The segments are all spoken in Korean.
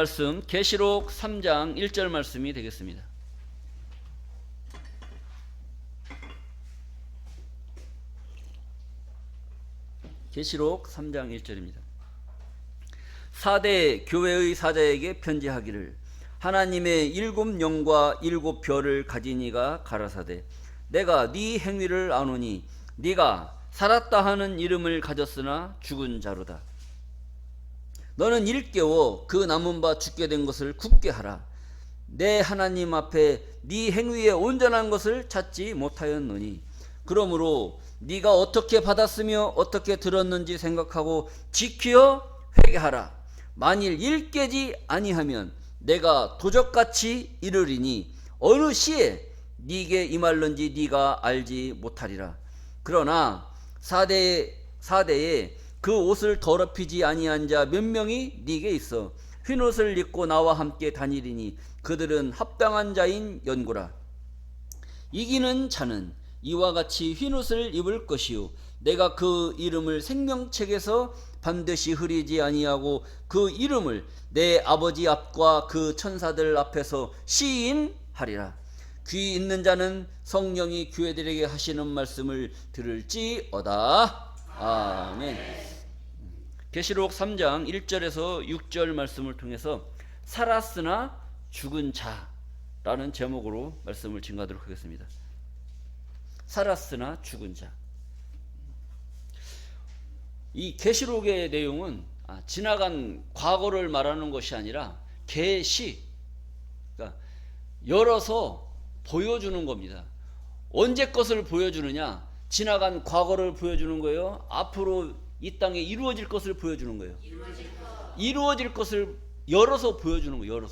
말씀 계시록 3장 1절 말씀이 되겠습니다. 계시록 3장 1절입니다. 4대 교회의 사자에게 편지하기를 하나님의 7 영과 7 별을 가진 이가 가라사대 내가 네 행위를 아노니 네가 살았다 하는 이름을 가졌으나 죽은 자로다. 너는 일깨워 그 남은 바 죽게 된 것을 굳게 하라. 내 하나님 앞에 네 행위에 온전한 것을 찾지 못하였느니 그러므로 네가 어떻게 받았으며 어떻게 들었는지 생각하고 지키어 회개하라. 만일 일깨지 아니하면 내가 도적같이 이르리니 어느 시에 네게 임할는지 네가 알지 못하리라. 그러나 사대에 그 옷을 더럽히지 아니한 자 몇 명이 네게 있어 흰옷을 입고 나와 함께 다니리니 그들은 합당한 자인 연고라. 이기는 자는 이와 같이 흰옷을 입을 것이요 내가 그 이름을 생명책에서 반드시 흐리지 아니하고 그 이름을 내 아버지 앞과 그 천사들 앞에서 시인하리라. 귀 있는 자는 성령이 교회들에게 하시는 말씀을 들을지어다. 아멘. 계시록 3장 1절에서 6절 말씀을 통해서 살았으나 죽은 자라는 제목으로 말씀을 증거하도록 하겠습니다. 살았으나 죽은 자. 이 계시록의 내용은 지나간 과거를 말하는 것이 아니라 계시, 그러니까 열어서 보여주는 겁니다. 언제 것을 보여주느냐? 지나간 과거를 보여주는 거예요. 앞으로 이 땅에 이루어질 것을 보여주는 거예요. 이루어질 것을 열어서 보여주는 거예요.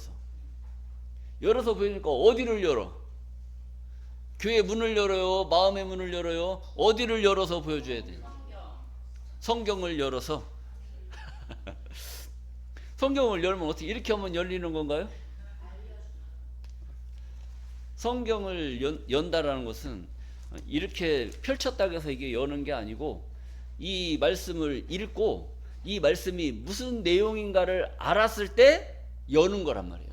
열어서 보여주니까 어디를 열어? 교회 문을 열어요? 마음의 문을 열어요? 어디를 열어서 보여줘야 돼요? 성경을 열어서. 성경을 열면 어떻게 이렇게 하면 열리는 건가요? 성경을 연다라는 것은 이렇게 펼쳤다고 해서 이게 여는 게 아니고 이 말씀을 읽고 이 말씀이 무슨 내용인가를 알았을 때 여는 거란 말이에요.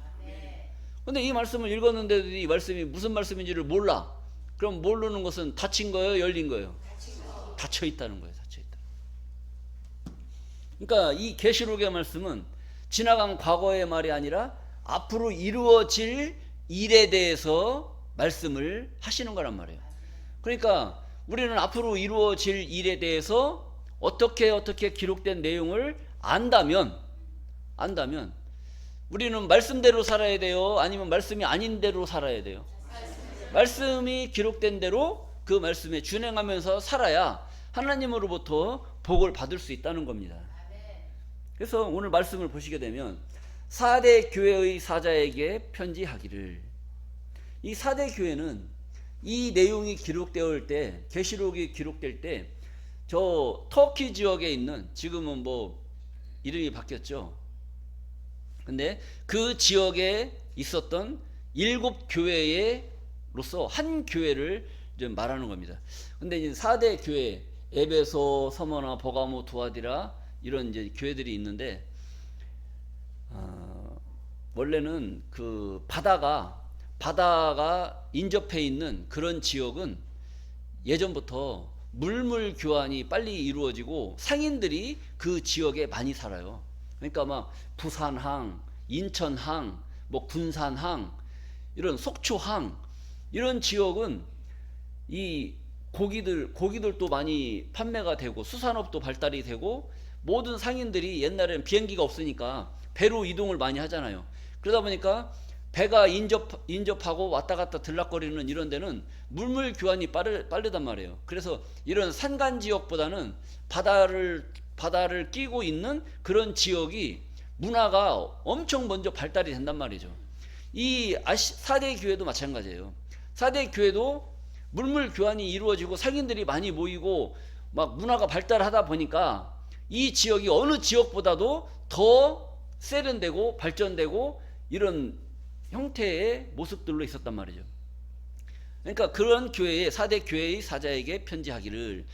근데 이 말씀을 읽었는데도 이 말씀이 무슨 말씀인지를 몰라. 그럼 모르는 것은 닫힌 거예요? 열린 거예요? 닫혀 있다는 거예요. 닫혀 있다. 그러니까 이 계시록의 말씀은 지나간 과거의 말이 아니라 앞으로 이루어질 일에 대해서 말씀을 하시는 거란 말이에요. 그러니까 우리는 앞으로 이루어질 일에 대해서 어떻게 기록된 내용을 안다면 우리는 말씀대로 살아야 돼요? 아니면 말씀이 아닌 대로 살아야 돼요? 말씀이 기록된 대로 그 말씀에 준행하면서 살아야 하나님으로부터 복을 받을 수 있다는 겁니다. 그래서 오늘 말씀을 보시게 되면 4대 교회의 사자에게 편지하기를, 이 4대 교회는 이 내용이 기록되어 때, 계시록이 기록될 때 저 터키 지역에 있는, 지금은 뭐 이름이 바뀌었죠. 근데 그 지역에 있었던 7 교회로서 한 교회를 좀 말하는 겁니다. 근데 이제 4대 교회, 에베소, 서머나, 버가모, 두아디라 이런 이제 교회들이 있는데, 원래는 그 바다가 인접해 있는 그런 지역은 예전부터 물물 교환이 빨리 이루어지고 상인들이 그 지역에 많이 살아요. 그러니까 막 부산항, 인천항, 뭐 군산항, 이런 속초항, 이런 지역은 이 고기들도 많이 판매가 되고 수산업도 발달이 되고, 모든 상인들이 옛날에는 비행기가 없으니까 배로 이동을 많이 하잖아요. 그러다 보니까 배가 인접하고 왔다 갔다 들락거리는 이런 데는 물물 교환이 빠르단 말이에요. 그래서 이런 산간 지역보다는 바다를 끼고 있는 그런 지역이 문화가 엄청 먼저 발달이 된단 말이죠. 이 4대 교회도 마찬가지예요. 4대 교회도 물물 교환이 이루어지고 상인들이 많이 모이고 막 문화가 발달하다 보니까 이 지역이 어느 지역보다도 더 세련되고 발전되고 이런 형태의 모습들로 있었단 말이죠. 그러니까 그런 교회의 4대 교회의 사자에게 편지하기를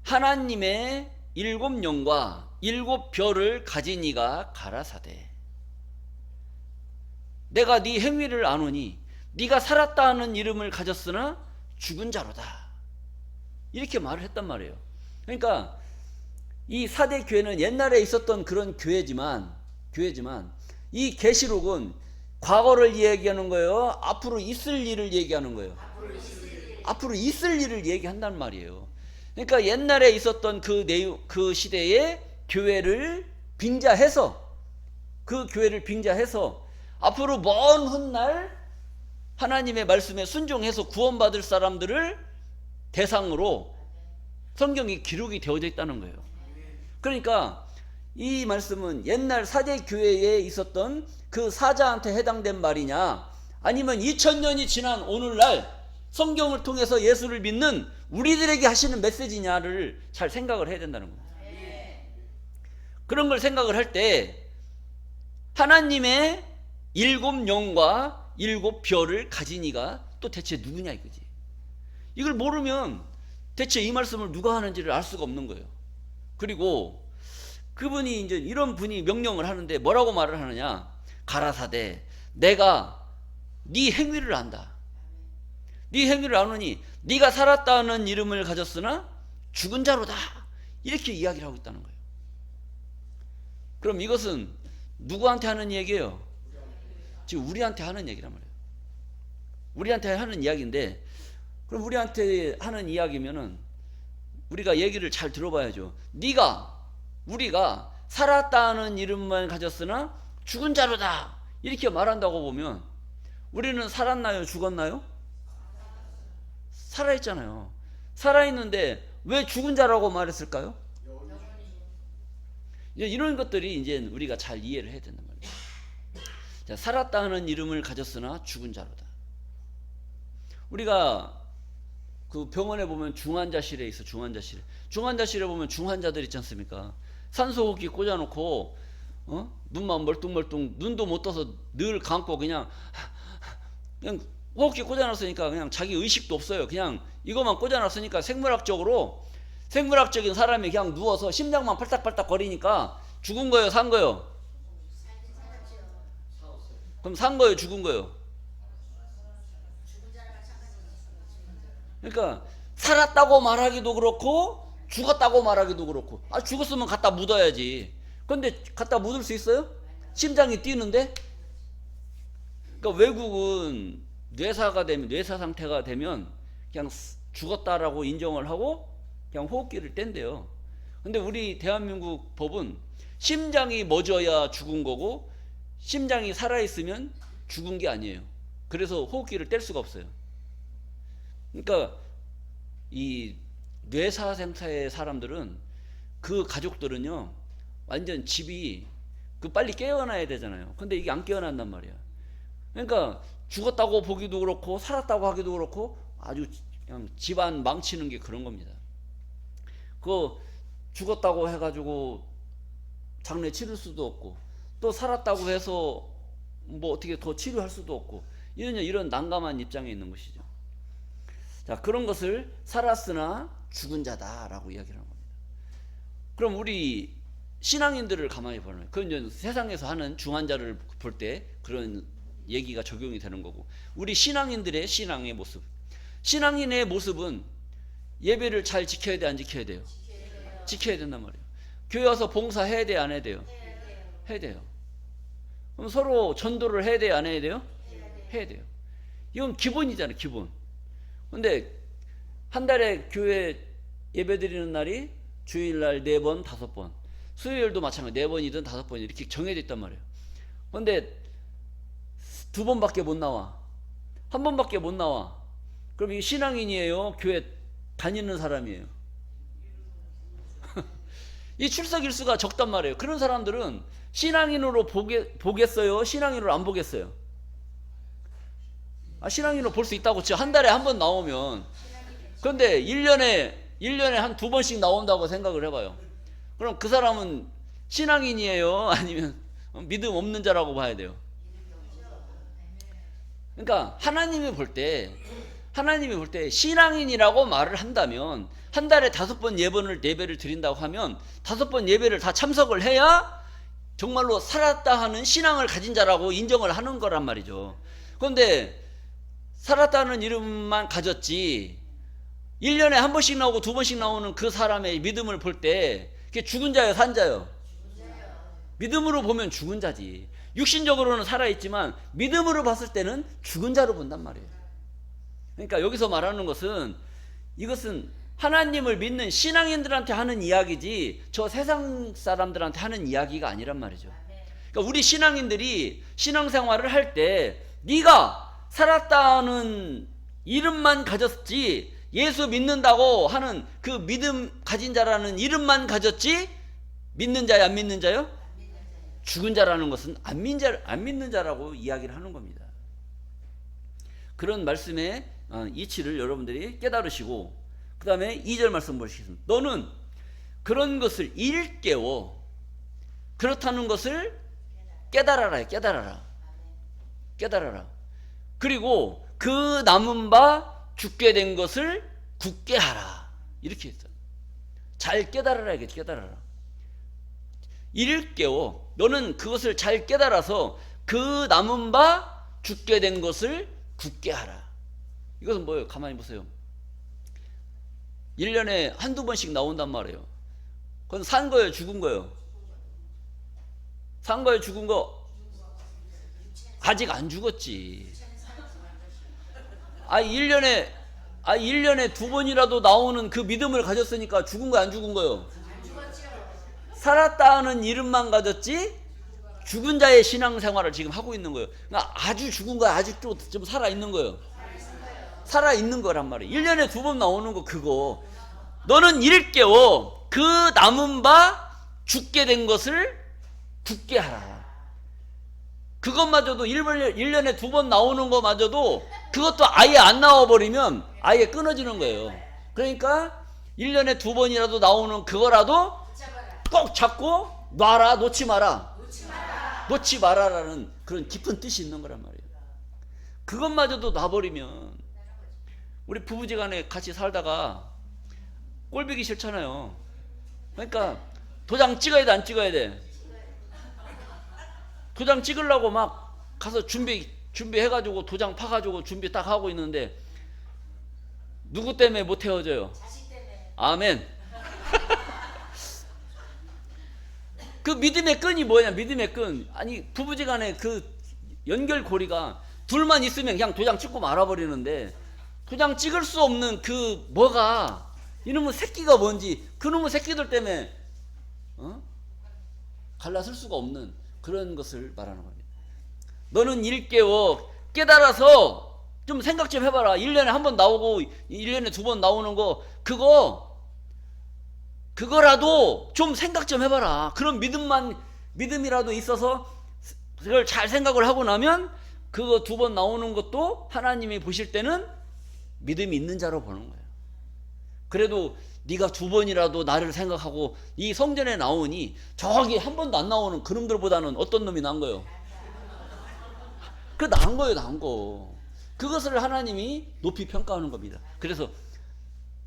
하나님의 7 영과 7 별을 가진 이가 가라사대. 내가 네 행위를 아노니 네가 살았다 하는 이름을 가졌으나 죽은 자로다. 이렇게 말을 했단 말이에요. 그러니까 이 사대 교회는 옛날에 있었던 그런 교회지만 이 계시록은 과거를 얘기하는 거예요? 앞으로 있을 일을 얘기하는 거예요? 앞으로 있을 일을 얘기한단 말이에요. 그러니까 옛날에 있었던 그 시대의 교회를 빙자해서, 그 교회를 빙자해서 앞으로 먼 훗날 하나님의 말씀에 순종해서 구원받을 사람들을 대상으로 성경이 기록이 되어져 있다는 거예요. 그러니까 이 말씀은 옛날 사대 교회에 있었던 그 사자한테 해당된 말이냐, 아니면 2000년이 지난 오늘날 성경을 통해서 예수를 믿는 우리들에게 하시는 메시지냐를 잘 생각을 해야 된다는 겁니다. 그런 걸 생각을 할 때 하나님의 7영과 7별을 가진 이가 또 대체 누구냐 이거지. 이걸 모르면 대체 이 말씀을 누가 하는지를 알 수가 없는 거예요. 그리고 그분이 이제 이런 분이 명령을 하는데 뭐라고 말을 하느냐? 가라사대 내가 네 행위를 안다. 네 행위를 아노니 네가 살았다는 이름을 가졌으나 죽은 자로다. 이렇게 이야기를 하고 있다는 거예요. 그럼 이것은 누구한테 하는 얘기예요? 지금 우리한테 하는 얘기란 말이에요. 우리한테 하는 이야기인데, 그럼 우리한테 하는 이야기면은 우리가 얘기를 잘 들어봐야죠. 우리가 살았다는 이름만 가졌으나 죽은 자로다 이렇게 말한다고 보면 우리는 살았나요? 죽었나요? 살아있잖아요. 살아있는데 왜 죽은 자라고 말했을까요? 이제 이런 것들이 이제 우리가 잘 이해를 해야 된단 말이에요. 자, 살았다는 이름을 가졌으나 죽은 자로다. 우리가 그 병원에 보면 중환자실에 있어. 중환자실에 보면 중환자들 있지 않습니까? 산소호흡기 꽂아놓고 눈만 멀뚱멀뚱, 눈도 못 떠서 늘 감고 그냥 호흡기 꽂아놨으니까 그냥 자기 의식도 없어요. 그냥 이것만 꽂아놨으니까 생물학적인 사람이 그냥 누워서 심장만 팔딱팔딱 거리니까 죽은 거예요, 산 거예요? 그럼 산 거예요, 죽은 거예요? 그러니까 살았다고 말하기도 그렇고 죽었다고 말하기도 그렇고. 죽었으면 갖다 묻어야지. 근데 갖다 묻을 수 있어요? 심장이 뛰는데? 그러니까 외국은 뇌사 상태가 되면 그냥 죽었다라고 인정을 하고 그냥 호흡기를 뗀대요. 근데 우리 대한민국 법은 심장이 멎어야 죽은 거고 심장이 살아있으면 죽은 게 아니에요. 그래서 호흡기를 뗄 수가 없어요. 그러니까 이 뇌사상태의 사람들은, 그 가족들은요 완전 집이 빨리 깨어나야 되잖아요. 근데 이게 안 깨어난단 말이야. 그러니까 죽었다고 보기도 그렇고 살았다고 하기도 그렇고 아주 그냥 집안 망치는 게 그런 겁니다. 죽었다고 해가지고 장례 치를 수도 없고 또 살았다고 해서 뭐 어떻게 더 치료할 수도 없고 이런 난감한 입장에 있는 것이죠. 자, 그런 것을 살았으나 죽은 자다라고 이야기를 하는 겁니다. 그럼 우리 신앙인들을 가만히 보면, 그건 이제 세상에서 하는 중환자를 볼 때 그런 얘기가 적용이 되는 거고, 우리 신앙인들의 신앙의 모습, 신앙인의 모습은 예배를 잘 지켜야 돼, 안 지켜야 돼요? 지켜야 된단 말이에요. 교회 와서 봉사해야 돼, 안 해야 돼요? 해야 돼요. 그럼 서로 전도를 해야 돼요, 안 해야 돼요? 해야 돼요. 이건 기본이잖아요, 기본. 근데 한 달에 교회 예배 드리는 날이 주일날 4번, 5번, 수요일도 마찬가지 4번이든 5번 이렇게 정해져 있단 말이에요. 근데 2번밖에 못 나와, 1번밖에 못 나와. 그럼 이게 신앙인이에요? 교회 다니는 사람이에요? 이 출석 일수가 적단 말이에요. 그런 사람들은 신앙인으로 보겠어요? 신앙인으로 안 보겠어요? 신앙인으로 볼 수 있다고 치. 한 달에 한 번 나오면. 그런데 1년에 한 2번씩 나온다고 생각을 해봐요. 그럼 그 사람은 신앙인이에요? 아니면 믿음 없는 자라고 봐야 돼요? 그러니까 하나님이 볼 때 신앙인이라고 말을 한다면 한 달에 5번 예배를 드린다고 하면 5번 예배를 다 참석을 해야 정말로 살았다 하는 신앙을 가진 자라고 인정을 하는 거란 말이죠. 그런데 살았다는 이름만 가졌지 1년에 한 번씩 나오고 두 번씩 나오는 그 사람의 믿음을 볼 때 그게 죽은 자예요, 산 자예요? 믿음으로 보면 죽은 자지. 육신적으로는 살아있지만 믿음으로 봤을 때는 죽은 자로 본단 말이에요. 그러니까 여기서 말하는 것은 이것은 하나님을 믿는 신앙인들한테 하는 이야기지 저 세상 사람들한테 하는 이야기가 아니란 말이죠. 그러니까 우리 신앙인들이 신앙생활을 할 때 네가 살았다는 이름만 가졌지 예수 믿는다고 하는 그 믿음 가진 자라는 이름만 가졌지 믿는 자야 안 믿는 자요? 죽은 자라는 것은 안 믿는 자라고 이야기를 하는 겁니다. 그런 말씀의 이치를 여러분들이 깨달으시고 그 다음에 2절 말씀 보시겠습니다. 너는 그런 것을 일깨워 그렇다는 것을 깨달아라. 깨달아라. 그리고 그 남은 바 죽게 된 것을 굳게 하라. 이렇게 했어요. 잘 깨달아라. 깨달아라. 일깨워 너는 그것을 잘 깨달아서 그 남은 바 죽게 된 것을 굳게 하라. 이것은 뭐예요? 가만히 보세요. 1년에 한두 번씩 나온단 말이에요. 그건 산 거예요? 죽은 거예요? 산 거예요? 죽은 거? 아직 안 죽었지. 1년에 두 번이라도 나오는 그 믿음을 가졌으니까 죽은 거야? 안 죽은 거예요? 살았다는 이름만 가졌지 죽은 자의 신앙생활을 지금 하고 있는 거예요. 그러니까 아주 죽은 거야? 아직도 좀 살아있는 거예요? 살아있는 거란 말이에요. 1년에 두 번 나오는 거 그거. 너는 일깨워 그 남은 바 죽게 된 것을 굳게 하라. 그것마저도 1년에 두 번 나오는 것마저도 그것도 아예 안 나와버리면 아예 끊어지는 거예요. 그러니까 1년에 두 번이라도 나오는 그거라도 꼭 잡고 놔라. 놓지 마라라는 그런 깊은 뜻이 있는 거란 말이에요. 그것마저도 놔버리면 우리 부부지간에 같이 살다가 꼴보기 싫잖아요. 그러니까 도장 찍어야 돼 안 찍어야 돼? 도장 찍으려고 막 가서 준비해가지고 도장 파가지고 준비 딱 하고 있는데 누구 때문에 못 헤어져요? 자식 때문에. 아멘. 그 믿음의 끈이 뭐냐? 믿음의 끈. 아니 부부지간에 그 연결고리가 둘만 있으면 그냥 도장 찍고 말아버리는데 도장 찍을 수 없는 그 뭐가 이놈의 새끼가 뭔지 그놈의 새끼들 때문에 갈라설 수가 없는 그런 것을 말하는 겁니다. 너는 일깨워 깨달아서 좀 생각 좀 해봐라. 1년에 한 번 나오고 1년에 두 번 나오는 거 그거라도 좀 생각 좀 해봐라. 그런 믿음이라도 있어서 그걸 잘 생각을 하고 나면 그거 두 번 나오는 것도 하나님이 보실 때는 믿음이 있는 자로 보는 거예요. 그래도 네가 두 번이라도 나를 생각하고 이 성전에 나오니 저기 한 번도 안 나오는 그놈들보다는 어떤 놈이 나은 거예요? 그 나은 거예요. 나은 거. 그것을 하나님이 높이 평가하는 겁니다. 그래서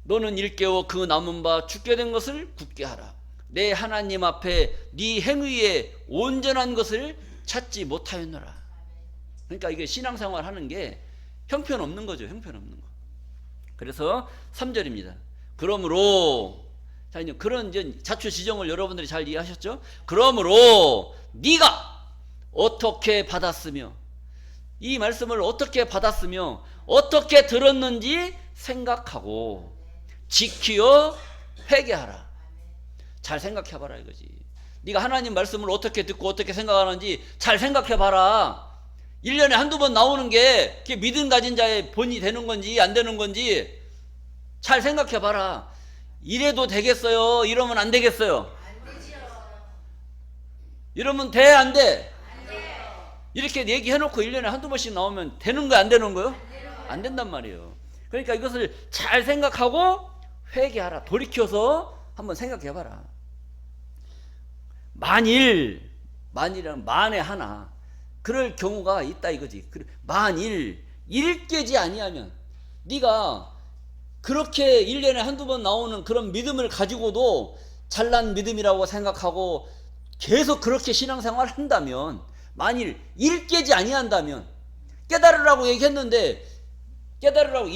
너는 일깨워 그 남은 바 죽게 된 것을 굳게 하라. 내 하나님 앞에 네 행위에 온전한 것을 찾지 못하였노라. 그러니까 이게 신앙생활 하는 게 형편없는 거죠. 형편없는 거. 그래서 3절입니다. 그러므로 자 이제 그런 이제 자초 지정을 여러분들이 잘 이해하셨죠? 그러므로 네가 어떻게 받았으며 이 말씀을 어떻게 받았으며 어떻게 들었는지 생각하고 지키어 회개하라. 잘 생각해봐라 이거지. 네가 하나님 말씀을 어떻게 듣고 어떻게 생각하는지 잘 생각해봐라. 1년에 한두 번 나오는 게 그게 믿음 가진 자의 본이 되는 건지 안 되는 건지 잘 생각해봐라. 이래도 되겠어요? 이러면 안 되겠어요? 안 되죠. 이러면 돼? 안 돼? 안 돼요. 이렇게 얘기해놓고 1년에 한두 번씩 나오면 되는 거야? 안 되는 거요? 안 된단 말이에요. 그러니까 이것을 잘 생각하고 회개하라. 돌이켜서 한번 생각해봐라. 만이라는 만에 하나 그럴 경우가 있다 이거지. 만일 일깨지 아니하면 네가 그렇게 1년에 한두 번 나오는 그런 믿음을 가지고도 잘난 믿음이라고 생각하고 계속 그렇게 신앙생활을 한다면, 만일 일 깨지 아니한다면, 깨달으라고 얘기했는데 깨달으라고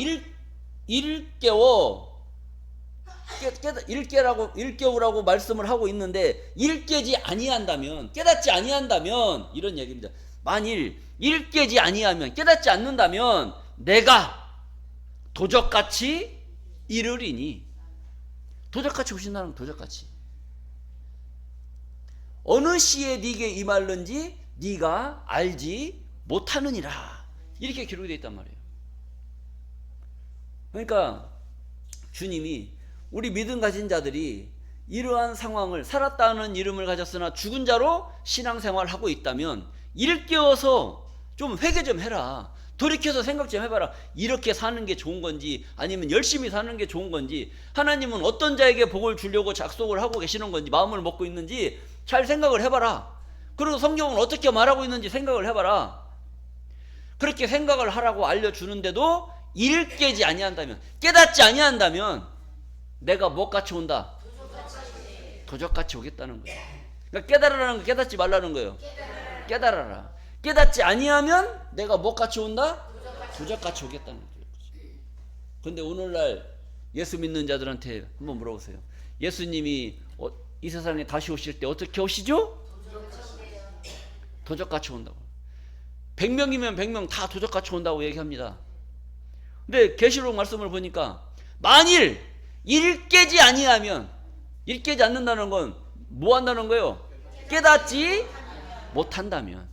일깨우라고 말씀을 하고 있는데 일 깨지 아니한다면, 깨닫지 아니한다면, 이런 얘기입니다. 만일 일 깨지 아니하면, 깨닫지 않는다면 내가 도적같이 이르리니. 도적같이 오신다는, 도적같이 어느 시에 네게 임할는지 네가 알지 못하느니라, 이렇게 기록이 되어 있단 말이에요. 그러니까 주님이 우리 믿음 가진 자들이 이러한 상황을, 살았다는 이름을 가졌으나 죽은 자로 신앙생활을 하고 있다면 일깨워서 좀 회개 좀 해라. 돌이켜서 생각 좀 해봐라. 이렇게 사는 게 좋은 건지 아니면 열심히 사는 게 좋은 건지, 하나님은 어떤 자에게 복을 주려고 작속을 하고 계시는 건지, 마음을 먹고 있는지 잘 생각을 해봐라. 그리고 성경은 어떻게 말하고 있는지 생각을 해봐라. 그렇게 생각을 하라고 알려주는데도 일 깨지 아니한다면, 깨닫지 아니한다면 내가 뭐같이 온다? 도적같이 오겠다는 거예요. 그러니까 깨달으라는 거, 깨닫지 말라는 거예요. 깨달아라. 깨닫지 아니하면 내가 뭐같이 온다? 도적같이 오겠다는 거예요. 그런데 오늘날 예수 믿는 자들한테 한번 물어보세요. 예수님이 이 세상에 다시 오실 때 어떻게 오시죠? 도적같이 온다고. 100명이면 100명 다 도적같이 온다고 얘기합니다. 근데 계시록 말씀을 보니까 만일 일 깨지 아니하면, 일 깨지 않는다는 건 뭐 한다는 거예요? 깨닫지 못한다면.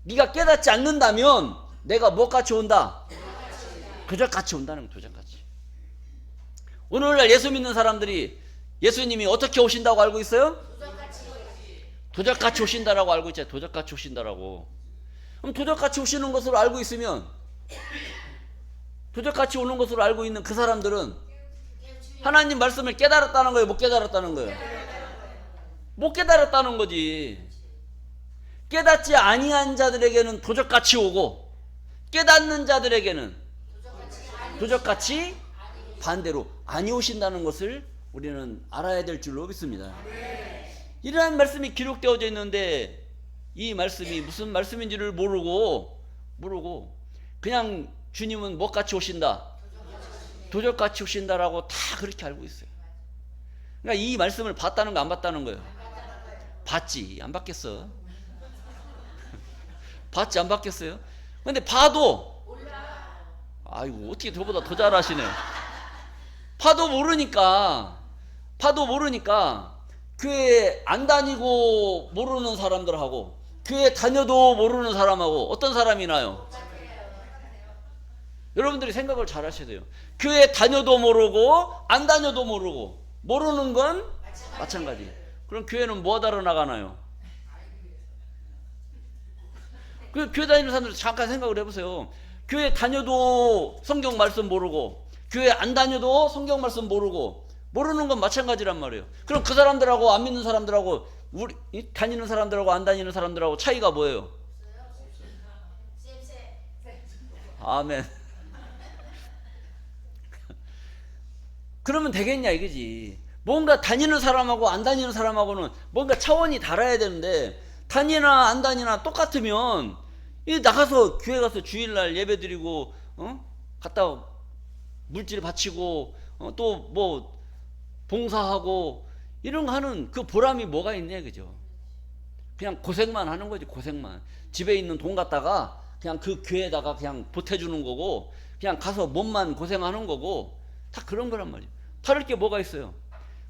네가 깨닫지 않는다면 내가 뭐같이 온다? 도적같이 온다는 거예요. 도적같이. 오늘날 예수 믿는 사람들이 예수님이 어떻게 오신다고 알고 있어요? 도적같이 오신다라고 알고 있잖아요. 도적같이 오신다라고. 그럼 도적같이 오시는 것으로 알고 있으면, 도적같이 오는 것으로 알고 있는 그 사람들은 하나님 말씀을 깨달았다는 거예요? 못 깨달았다는 거예요? 못 깨달았다는 거지. 깨닫지 아니한 자들에게는 도적같이 오고, 깨닫는 자들에게는 도적같이 반대로 아니 오신다는 것을 우리는 알아야 될 줄로 믿습니다. 이러한 말씀이 기록되어져 있는데 이 말씀이 무슨 말씀인지를 모르고 그냥 주님은 뭐같이 오신다? 도적같이 오신다라고 다 그렇게 알고 있어요. 그러니까 이 말씀을 봤다는 거 안 봤다는 거예요? 봤지. 안 봤겠어? 봤지 안 봤겠어요? 근데 봐도, 아이고 어떻게 저보다 더 잘하시네. 봐도 모르니까 교회 안 다니고 모르는 사람들하고 교회 다녀도 모르는 사람하고 어떤 사람이 나요? 여러분들이 생각을 잘 하셔야 돼요. 교회 다녀도 모르고 안 다녀도 모르고 모르는 건 마찬가지. 그럼 교회는 뭐 하러 나가나요? 그 교회 다니는 사람들 잠깐 생각을 해보세요. 교회 다녀도 성경 말씀 모르고 교회 안 다녀도 성경 말씀 모르는 건 마찬가지란 말이에요. 그럼 그 사람들하고 안 믿는 사람들하고 우리 다니는 사람들하고 안 다니는 사람들하고 차이가 뭐예요? 아멘. 그러면 되겠냐 이거지. 뭔가 다니는 사람하고 안 다니는 사람하고는 뭔가 차원이 달라야 되는데, 다니나 안 다니나 똑같으면 나가서 교회 가서 주일날 예배 드리고 갔다 물질 바치고 또 뭐 봉사하고 이런 거 하는 그 보람이 뭐가 있냐 그죠? 그냥 고생만 하는 거지. 고생만. 집에 있는 돈 갖다가 그냥 그 교회에다가 그냥 보태주는 거고, 그냥 가서 몸만 고생하는 거고, 다 그런 거란 말이에요. 다를 게 뭐가 있어요?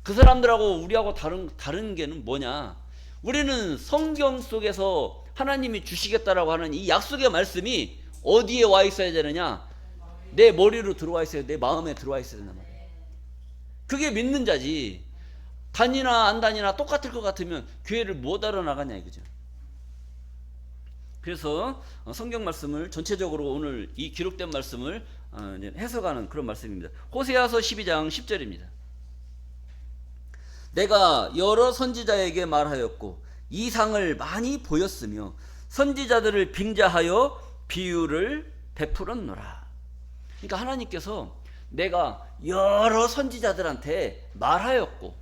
그 사람들하고 우리하고 다른 게는 뭐냐? 우리는 성경 속에서 하나님이 주시겠다라고 하는 이 약속의 말씀이 어디에 와 있어야 되느냐? 내 머리로 들어와 있어야 돼. 내 마음에 들어와 있어야 된단 말이에요. 그게 믿는 자지. 다니나 안 다니나 똑같을 것 같으면 교회를 못 알아 나가냐 이거죠. 그래서 성경 말씀을 전체적으로 오늘 이 기록된 말씀을 해석하는 그런 말씀입니다. 호세아서 12장 10절입니다. 내가 여러 선지자에게 말하였고 이상을 많이 보였으며 선지자들을 빙자하여 비유를 베풀었노라. 그러니까 하나님께서 내가 여러 선지자들한테 말하였고,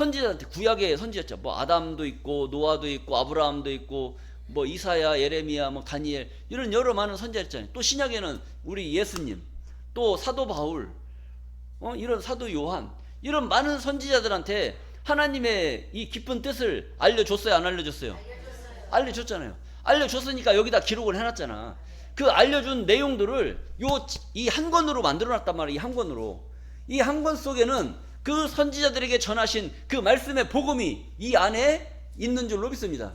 선지자한테 구약의 선지자죠. 뭐 아담도 있고 노아도 있고 아브라함도 있고 뭐 이사야, 예레미야, 뭐 다니엘 이런 여러 많은 선지자 있잖아요. 또 신약에는 우리 예수님, 또 사도 바울, 이런 사도 요한 이런 많은 선지자들한테 하나님의 이 깊은 뜻을 알려줬어요, 안 알려줬어요? 알려줬잖아요. 알려줬으니까 여기다 기록을 해놨잖아. 그 알려준 내용들을 이 한 권으로 만들어놨단 말이에요. 이 한 권으로. 이 한 권 속에는 그 선지자들에게 전하신 그 말씀의 복음이 이 안에 있는 줄로 믿습니다.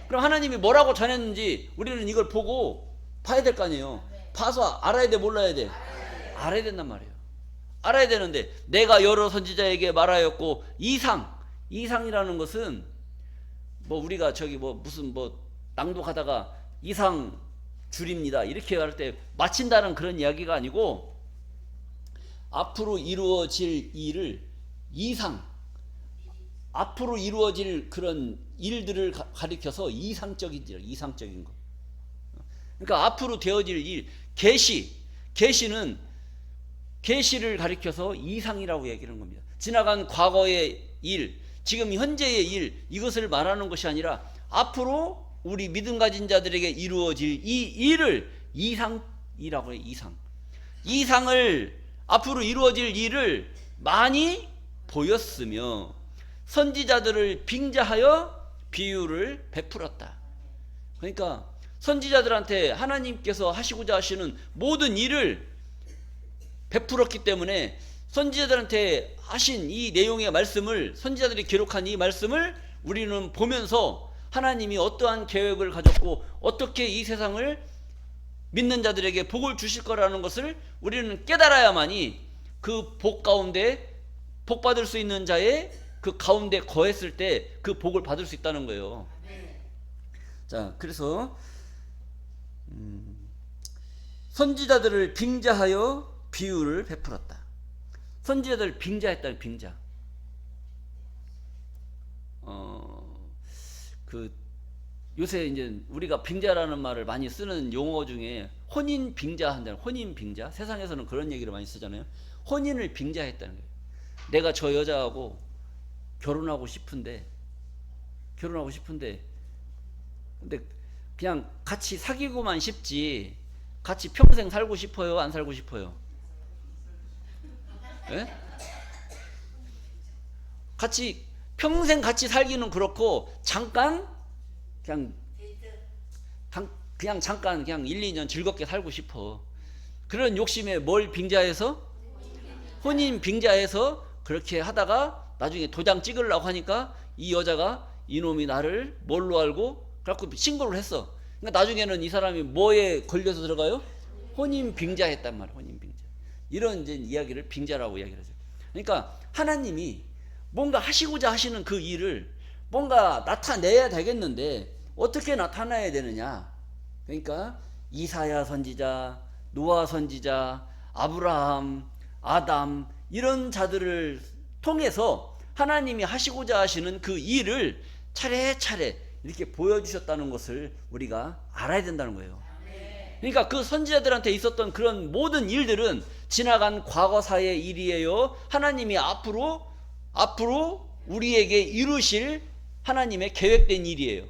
그럼 하나님이 뭐라고 전했는지 우리는 이걸 보고 봐야 될 거 아니에요. 봐서 알아야 돼, 몰라야 돼? 알아야 된단 말이에요. 알아야 되는데 내가 여러 선지자에게 말하였고 이상이라는 것은 뭐 우리가 저기 뭐 무슨 뭐 낭독하다가 이상 줄입니다 이렇게 할 때 마친다는 그런 이야기가 아니고 앞으로 이루어질 일을 앞으로 이루어질 그런 일들을 가리켜서 이상적인 거. 그러니까 앞으로 되어질 일, 계시를 가리켜서 이상이라고 얘기하는 겁니다. 지나간 과거의 일, 지금 현재의 일, 이것을 말하는 것이 아니라 앞으로 우리 믿음 가진 자들에게 이루어질 이 일을 이상이라고 해요. 이상을 앞으로 이루어질 일을 많이 보였으며 선지자들을 빙자하여 비유를 베풀었다. 그러니까 선지자들한테 하나님께서 하시고자 하시는 모든 일을 베풀었기 때문에 선지자들한테 하신 이 내용의 말씀을, 선지자들이 기록한 이 말씀을 우리는 보면서 하나님이 어떠한 계획을 가졌고 어떻게 이 세상을 믿는 자들에게 복을 주실 거라는 것을 우리는 깨달아야만이 그 복 가운데 복 받을 수 있는 자의 그 가운데 거했을 때 그 복을 받을 수 있다는 거예요. 자, 그래서 선지자들을 빙자하여 비유를 베풀었다. 선지자들 빙자했다. 빙자. 요새 이제 우리가 빙자라는 말을 많이 쓰는 용어 중에 혼인 빙자한다는, 혼인 빙자. 세상에서는 그런 얘기를 많이 쓰잖아요. 혼인을 빙자했다는 거예요. 내가 저 여자하고 결혼하고 싶은데 근데 그냥 같이 사귀고만 싶지 같이 평생 살고 싶어요, 안 살고 싶어요? 예? 평생 같이 살기는 그렇고 잠깐 잠깐 1, 2년 즐겁게 살고 싶어. 그런 욕심에 뭘 빙자해서? 혼인 빙자해서 그렇게 하다가 나중에 도장 찍으려고 하니까 이 여자가 이놈이 나를 뭘로 알고 그래갖고 신고를 했어. 그러니까 나중에는 이 사람이 뭐에 걸려서 들어가요? 혼인 빙자했단 말이야. 혼인 빙자. 이런 이제 이야기를 빙자라고 이야기를 하죠. 그러니까 하나님이 뭔가 하시고자 하시는 그 일을 뭔가 나타내야 되겠는데 어떻게 나타나야 되느냐? 그러니까 이사야 선지자, 노아 선지자, 아브라함, 아담 이런 자들을 통해서 하나님이 하시고자 하시는 그 일을 차례차례 이렇게 보여주셨다는 것을 우리가 알아야 된다는 거예요. 그러니까 그 선지자들한테 있었던 그런 모든 일들은 지나간 과거사의 일이에요. 하나님이 앞으로 우리에게 이루실 하나님의 계획된 일이에요.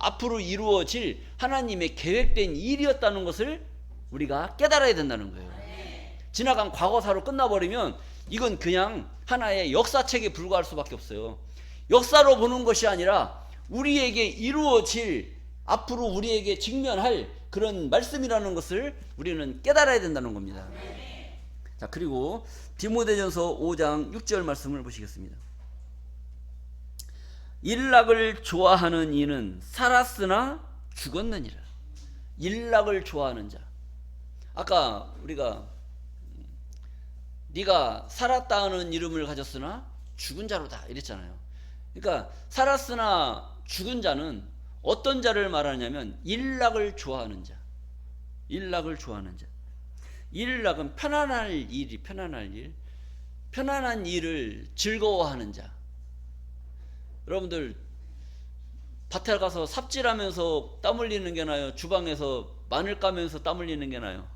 앞으로 이루어질 하나님의 계획된 일이었다는 것을 우리가 깨달아야 된다는 거예요. 지나간 과거사로 끝나버리면 이건 그냥 하나의 역사책에 불과할 수밖에 없어요. 역사로 보는 것이 아니라 우리에게 이루어질, 앞으로 우리에게 직면할 그런 말씀이라는 것을 우리는 깨달아야 된다는 겁니다. 자, 그리고 디모데전서 5장 6절 말씀을 보시겠습니다. 일락을 좋아하는 이는 살았으나 죽었느니라. 일락을 좋아하는 자. 아까 우리가 네가 살았다 하는 이름을 가졌으나 죽은 자로다 이랬잖아요. 그러니까 살았으나 죽은 자는 어떤 자를 말하냐면 일락을 좋아하는 자. 일락을 좋아하는 자. 일락은 편안한 일을 즐거워하는 자. 여러분들 밭에 가서 삽질하면서 땀 흘리는 게 나아요? 주방에서 마늘 까면서 땀 흘리는 게 나아요?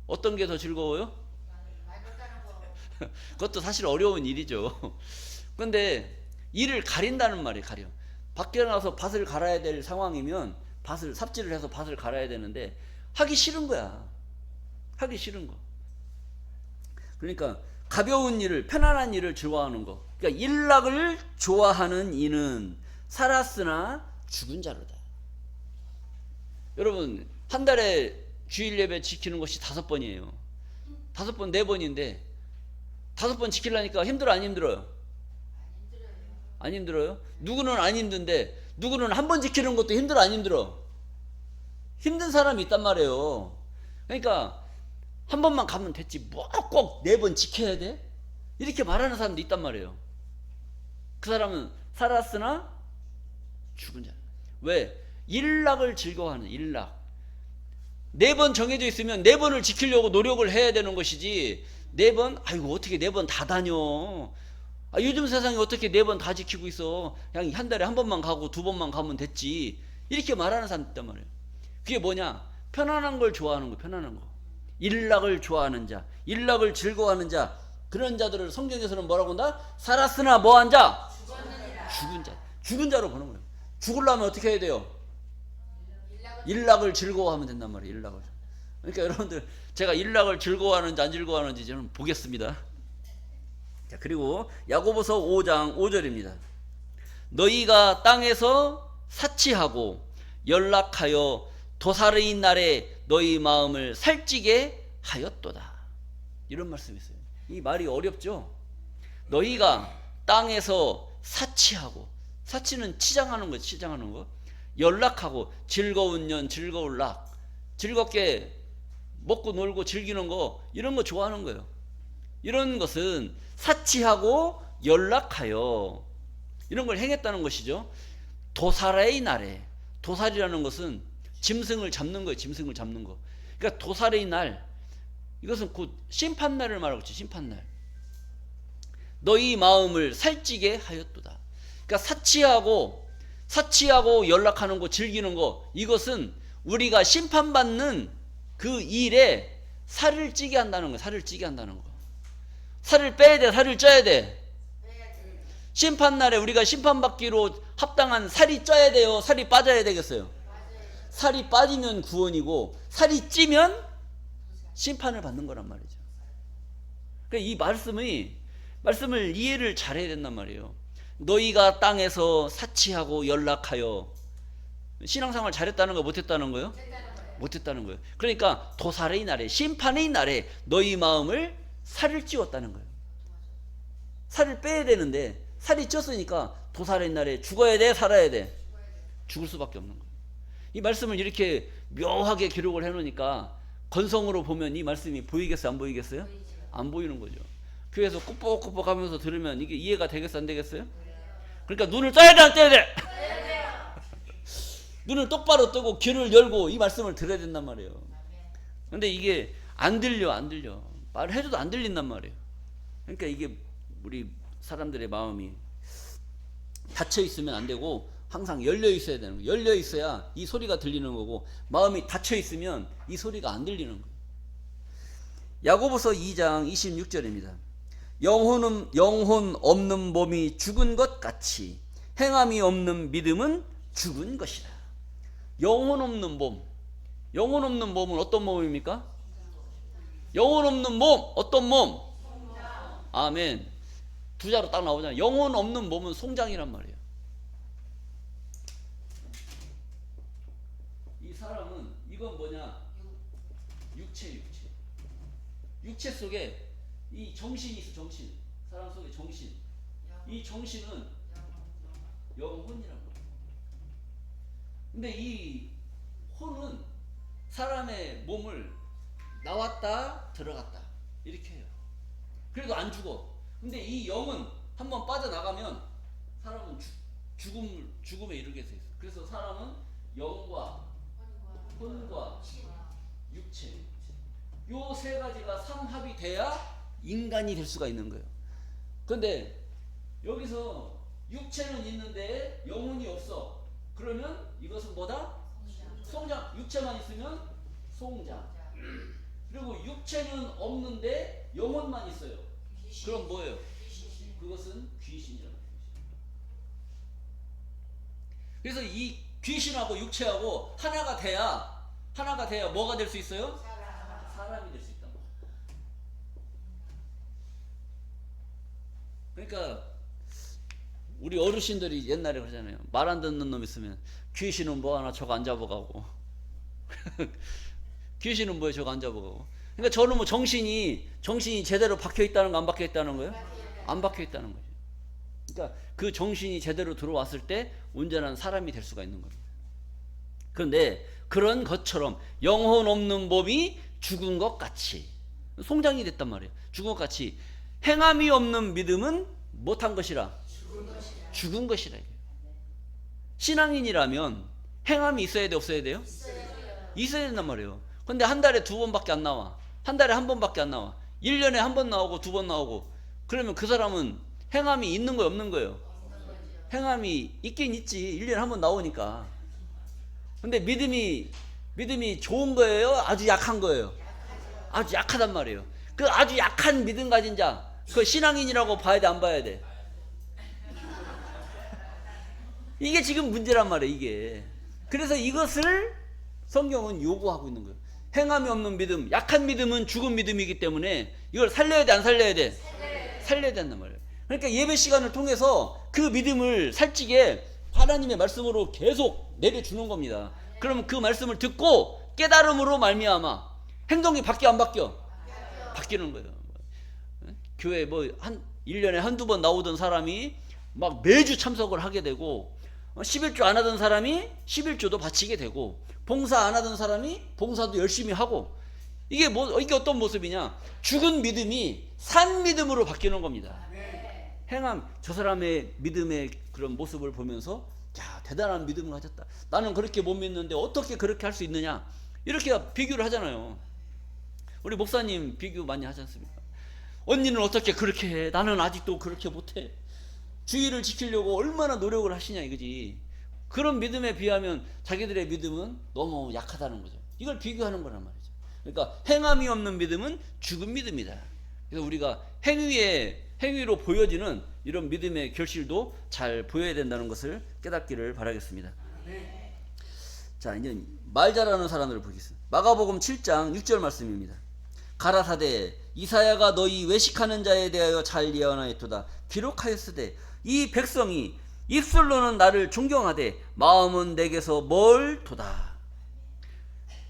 어떤 게 더 즐거워요? 그것도 사실 어려운 일이죠. 근데 이를 가린다는 말이에요. 가려. 밖에 나가서 밭을 갈아야 될 상황이면 밭을 삽질을 해서 밭을 갈아야 되는데 하기 싫은 거야. 하기 싫은 거. 그러니까 가벼운 일을, 편안한 일을 좋아하는 거. 그러니까 일락을 좋아하는 이는 살았으나 죽은 자로다. 여러분, 한 달에 주일 예배 지키는 것이 5번이에요. 5번, 4번인데 5번 지키려니까 힘들어, 안 힘들어요? 안 힘들어요? 누구는 안 힘든데 누구는 한 번 지키는 것도 힘들어, 안 힘들어? 힘든 사람이 있단 말이에요. 그러니까 한 번만 가면 됐지 뭐 꼭 4번 지켜야 돼? 이렇게 말하는 사람도 있단 말이에요. 그 사람은 살았으나 죽은 자. 왜? 일락을 즐거워하는 일락. 4번 정해져 있으면 4번을 지키려고 노력을 해야 되는 것이지 4번? 아이고 어떻게 4번 다 다녀. 요즘 세상에 어떻게 4번 다 지키고 있어. 그냥 한 달에 한 번만 가고 2번만 가면 됐지. 이렇게 말하는 사람 있단 말이에요. 그게 뭐냐? 편안한 걸 좋아하는 거, 편안한 거. 일락을 좋아하는 자, 일락을 즐거워하는 자, 그런 자들을 성경에서는 뭐라고 한다? 살았으나 뭐한 자? 죽은 자. 죽은 자로 보는 거예요. 죽으려면 어떻게 해야 돼요? 일락을 즐거워하면 된단 말이에요. 일락을. 그러니까 여러분들 제가 일락을 즐거워하는지 안 즐거워하는지 저는 보겠습니다. 자, 그리고 야고보서 5장 5절입니다. 너희가 땅에서 사치하고 연락하여 도살의 날에 너희 마음을 살찌게 하였도다. 이런 말씀이 있어요. 이 말이 어렵죠? 너희가 땅에서 사치하고, 사치는 치장하는 거, 치장하는 거. 연락하고, 즐거운 년, 즐거운 락, 즐겁게 먹고 놀고 즐기는 거, 이런 거 좋아하는 거예요. 이런 것은 사치하고 연락하여 이런 걸 행했다는 것이죠. 도살의 날에, 도살이라는 것은 짐승을 잡는 거예요. 짐승을 잡는 거. 그러니까 도살의 날, 이것은 곧 심판날을 말하고 있죠. 심판날. 너희 마음을 살찌게 하였도다. 그러니까 사치하고 연락하는 거, 즐기는 거, 이것은 우리가 심판받는 그 일에 살을 찌게 한다는 거예요. 살을 찌게 한다는 거. 살을 빼야 돼, 살을 쪄야 돼. 심판날에 우리가 심판받기로 합당한 살이 쪄야 돼요, 살이 빠져야 되겠어요? 살이 빠지면 구원이고 살이 찌면 심판을 받는 거란 말이죠. 그러니까 이 말씀을 이해를 잘해야 된단 말이에요. 너희가 땅에서 사치하고 연락하여. 신앙생활 잘했다는 거, 못했다는 거요? 못했다는 거예요. 그러니까 도살의 날에, 심판의 날에 너희 마음을 살을 찌웠다는 거예요. 살을 빼야 되는데 살이 쪘으니까 도살의 날에 죽어야 돼, 살아야 돼? 죽을 수밖에 없는 거예요. 이 말씀을 이렇게 묘하게 기록을 해놓으니까 건성으로 보면 이 말씀이 보이겠어요, 안 보이겠어요? 안 보이는 거죠. 교회에서 꾹꾹꾹 하면서 들으면 이게 이해가 되겠어, 안 되겠어요? 그러니까 눈을 떠야 돼, 안 떠야 돼? 눈을 똑바로 뜨고 귀를 열고 이 말씀을 들어야 된단 말이에요. 근데 이게 안 들려. 말을 해줘도 안 들린단 말이에요. 그러니까 이게 우리 사람들의 마음이 닫혀 있으면 안 되고 항상 열려 있어야 되는 거예요. 열려 있어야 이 소리가 들리는 거고, 마음이 닫혀 있으면 이 소리가 안 들리는 거예요. 야고보서 2장 26절입니다. 영혼 없는 몸이 죽은 것 같이 행함이 없는 믿음은 죽은 것이다. 영혼 없는 몸. 영혼 없는 몸은 어떤 몸입니까? 영혼 없는 몸, 어떤 몸? 아멘. 두 자로 딱 나오잖아요. 영혼 없는 몸은 송장이란 말이에요. 이 사람은, 이건 뭐냐? 육체. 육체 속에 이 정신이 있어, 정신. 사람 속에 정신. 이 정신은 영혼이란 말이에요. 근데 이 혼은 사람의 몸을 나왔다 들어갔다 이렇게 해요. 그래도 안 죽어. 근데 이 영은 한번 빠져나가면 사람은 죽음에 이르게 돼 있어. 그래서 사람은 영과 혼과 육체, 요 세 가지가 삼합이 돼야 인간이 될 수가 있는 거예요. 근데 여기서 육체는 있는데 영혼이 없어. 그러면 이것은 뭐다? 송장. 육체만 있으면 송장. 그리고 육체는 없는데 영혼만 있어요. 그럼 뭐예요? 그것은 귀신이라는 거죠. 그래서 이 귀신하고 육체하고 하나가 돼야 뭐가 될 수 있어요? 사람이 될 수 있단 말이에요. 그러니까 우리 어르신들이 옛날에 그러잖아요. 말 안 듣는 놈 있으면 귀신은 뭐 하나 저거 안 잡아가고 귀신은 뭐에 저거 안 잡아가고. 그러니까 저는 뭐 정신이 제대로 박혀 있다는 거 안 박혀 있다는 거예요? 안 박혀 있다는 거죠. 그러니까 그 정신이 제대로 들어왔을 때 온전한 사람이 될 수가 있는 겁니다. 그런데 그런 것처럼 영혼 없는 몸이 죽은 것 같이 송장이 됐단 말이에요. 죽은 것 같이 행함이 없는 믿음은 못한 것이라 죽은 것이라. 신앙인이라면 행함이 있어야 돼, 없어야 돼요? 있어야 된단 말이에요. 근데 한 달에 2번밖에 안 나와. 한 달에 1번밖에 안 나와. 1년에 1번 나오고 2번 나오고. 그러면 그 사람은 행함이 있는 거예요, 없는 거예요? 행함이 있긴 있지. 1년에 1번 나오니까. 근데 믿음이 좋은 거예요? 아주 약한 거예요? 아주 약하단 말이에요. 그 아주 약한 믿음 가진 자, 그 신앙인이라고 봐야 돼, 안 봐야 돼? 이게 지금 문제란 말이에요, 이게. 그래서 이것을 성경은 요구하고 있는 거예요. 행함이 없는 믿음, 약한 믿음은 죽은 믿음이기 때문에 이걸 살려야 돼, 안 살려야 돼? 살려야 된단 말이에요. 그러니까 예배 시간을 통해서 그 믿음을 살찌게 하나님의 말씀으로 계속 내려주는 겁니다. 그럼 그 말씀을 듣고 깨달음으로 말미암아 행동이 바뀌어, 안 바뀌어? 바뀌는 거예요. 교회 뭐 1년에 한두 번 나오던 사람이 막 매주 참석을 하게 되고, 11조 안 하던 사람이 11조도 바치게 되고, 봉사 안 하던 사람이 봉사도 열심히 하고. 이게 어떤 모습이냐? 죽은 믿음이 산 믿음으로 바뀌는 겁니다. 행함, 저 사람의 믿음의 그런 모습을 보면서, 야, 대단한 믿음을 가졌다. 나는 그렇게 못 믿는데 어떻게 그렇게 할 수 있느냐? 이렇게 비교를 하잖아요. 우리 목사님 비교 많이 하지 않습니까? 언니는 어떻게 그렇게 해? 나는 아직도 그렇게 못해. 주의를 지키려고 얼마나 노력을 하시냐 이거지. 그런 믿음에 비하면 자기들의 믿음은 너무 약하다는 거죠. 이걸 비교하는 거란 말이죠. 그러니까 행함이 없는 믿음은 죽은 믿음이다. 그래서 우리가 행위로 보여지는 이런 믿음의 결실도 잘 보여야 된다는 것을 깨닫기를 바라겠습니다. 자, 이제 말 잘하는 사람들을 보겠습니다. 마가복음 7장 6절 말씀입니다. 가라사대 이사야가 너희 외식하는 자에 대하여 잘 예언하였도다. 기록하였으되 이 백성이 입술로는 나를 존경하되 마음은 내게서 멀도다.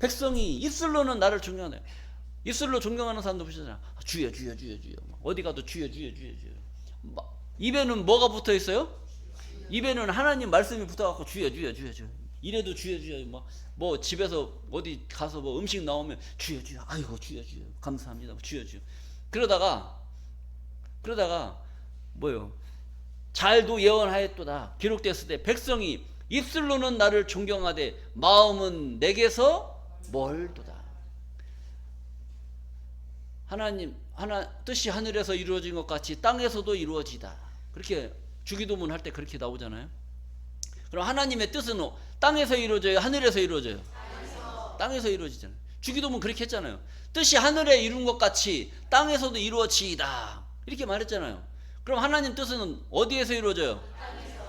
백성이 입술로는 나를 존경하네. 입술로 존경하는 사람도 보시잖아요. 주여 주여 주여 주여. 어디 가도 주여 주여 주여 주여. 입에는 뭐가 붙어 있어요? 입에는 하나님 말씀이 붙어갖고 주여 주여 주여 주여. 이래도 주여 주여. 뭐 집에서 어디 가서 뭐 음식 나오면 주여 주여. 아이고 주여 주여. 감사합니다. 주여 주여. 그러다가 뭐요? 잘도 예언하였도다. 기록되었을 때 백성이 입술로는 나를 존경하되 마음은 내게서 멀도다. 뜻이 하늘에서 이루어진 것 같이 땅에서도 이루어지다. 그렇게 주기도문 할 때 그렇게 나오잖아요. 그럼 하나님의 뜻은 땅에서 이루어져요? 하늘에서 이루어져요? 땅에서 이루어지잖아요. 주기도문 그렇게 했잖아요. 뜻이 하늘에 이룬 것 같이 땅에서도 이루어지이다. 이렇게 말했잖아요. 그럼 하나님 뜻은 어디에서 이루어져요?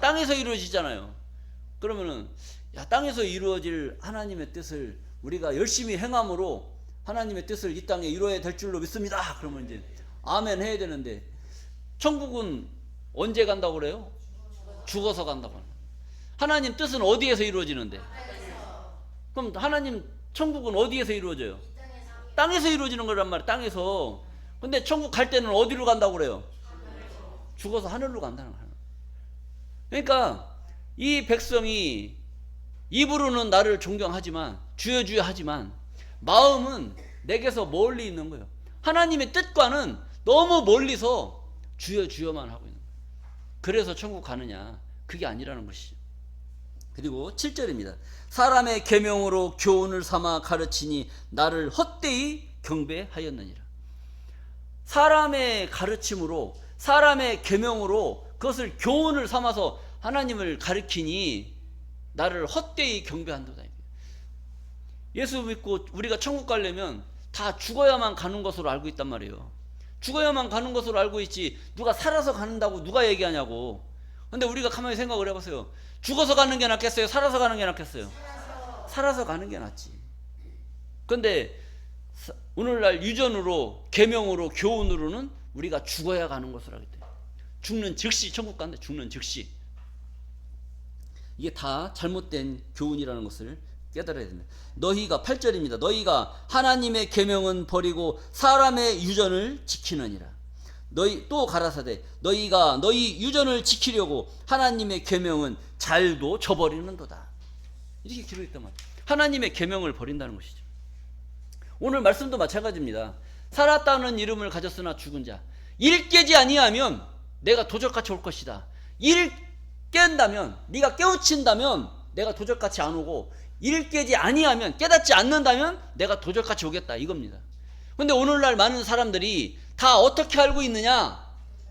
땅에서 이루어지잖아요. 그러면은 땅에서 이루어질 하나님의 뜻을 우리가 열심히 행함으로 하나님의 뜻을 이 땅에 이루어야 될 줄로 믿습니다. 그러면 이제 아멘 해야 되는데, 천국은 언제 간다고 그래요? 죽어서 간다고 합니다. 하나님 뜻은 어디에서 이루어지는데? 그럼 하나님 천국은 어디에서 이루어져요? 땅에서 이루어지는 거란 말이에요. 땅에서. 근데 천국 갈 때는 어디로 간다고 그래요? 죽어서 하늘로 간다는 거예요. 그러니까 이 백성이 입으로는 나를 존경하지만, 주여 주여 하지만 마음은 내게서 멀리 있는 거예요. 하나님의 뜻과는 너무 멀리서 주여 주여만 하고 있는 거예요. 그래서 천국 가느냐? 그게 아니라는 것이죠. 그리고 7절입니다. 사람의 계명으로 교훈을 삼아 가르치니 나를 헛되이 경배하였느니라. 사람의 가르침으로, 사람의 계명으로 그것을 교훈을 삼아서 하나님을 가르치니 나를 헛되이 경배한도다. 예수 믿고 우리가 천국 가려면 다 죽어야만 가는 것으로 알고 있단 말이에요. 죽어야만 가는 것으로 알고 있지 누가 살아서 가는다고 누가 얘기하냐고. 근데 우리가 가만히 생각을 해보세요. 죽어서 가는 게 낫겠어요? 살아서 가는 게 낫겠어요? 살아서 가는 게 낫지. 근데 오늘날 유전으로, 계명으로, 교훈으로는 우리가 죽어야 가는 것을 하기 때문에 죽는 즉시 천국 간다. 죽는 즉시. 이게 다 잘못된 교훈이라는 것을 깨달아야 됩니다. 너희가 8절입니다. 너희가 하나님의 계명은 버리고 사람의 유전을 지키느니라. 너희 또 가라사대 너희가 너희 유전을 지키려고 하나님의 계명은 잘도 저버리는도다. 이렇게 기록했단 말이에요. 하나님의 계명을 버린다는 것이죠. 오늘 말씀도 마찬가지입니다. 살았다는 이름을 가졌으나 죽은 자, 일 깨지 아니하면 내가 도적같이 올 것이다. 일 깬다면, 네가 깨우친다면 내가 도적같이 안 오고, 일 깨지 아니하면, 깨닫지 않는다면 내가 도적같이 오겠다, 이겁니다. 근데 오늘날 많은 사람들이 다 어떻게 알고 있느냐?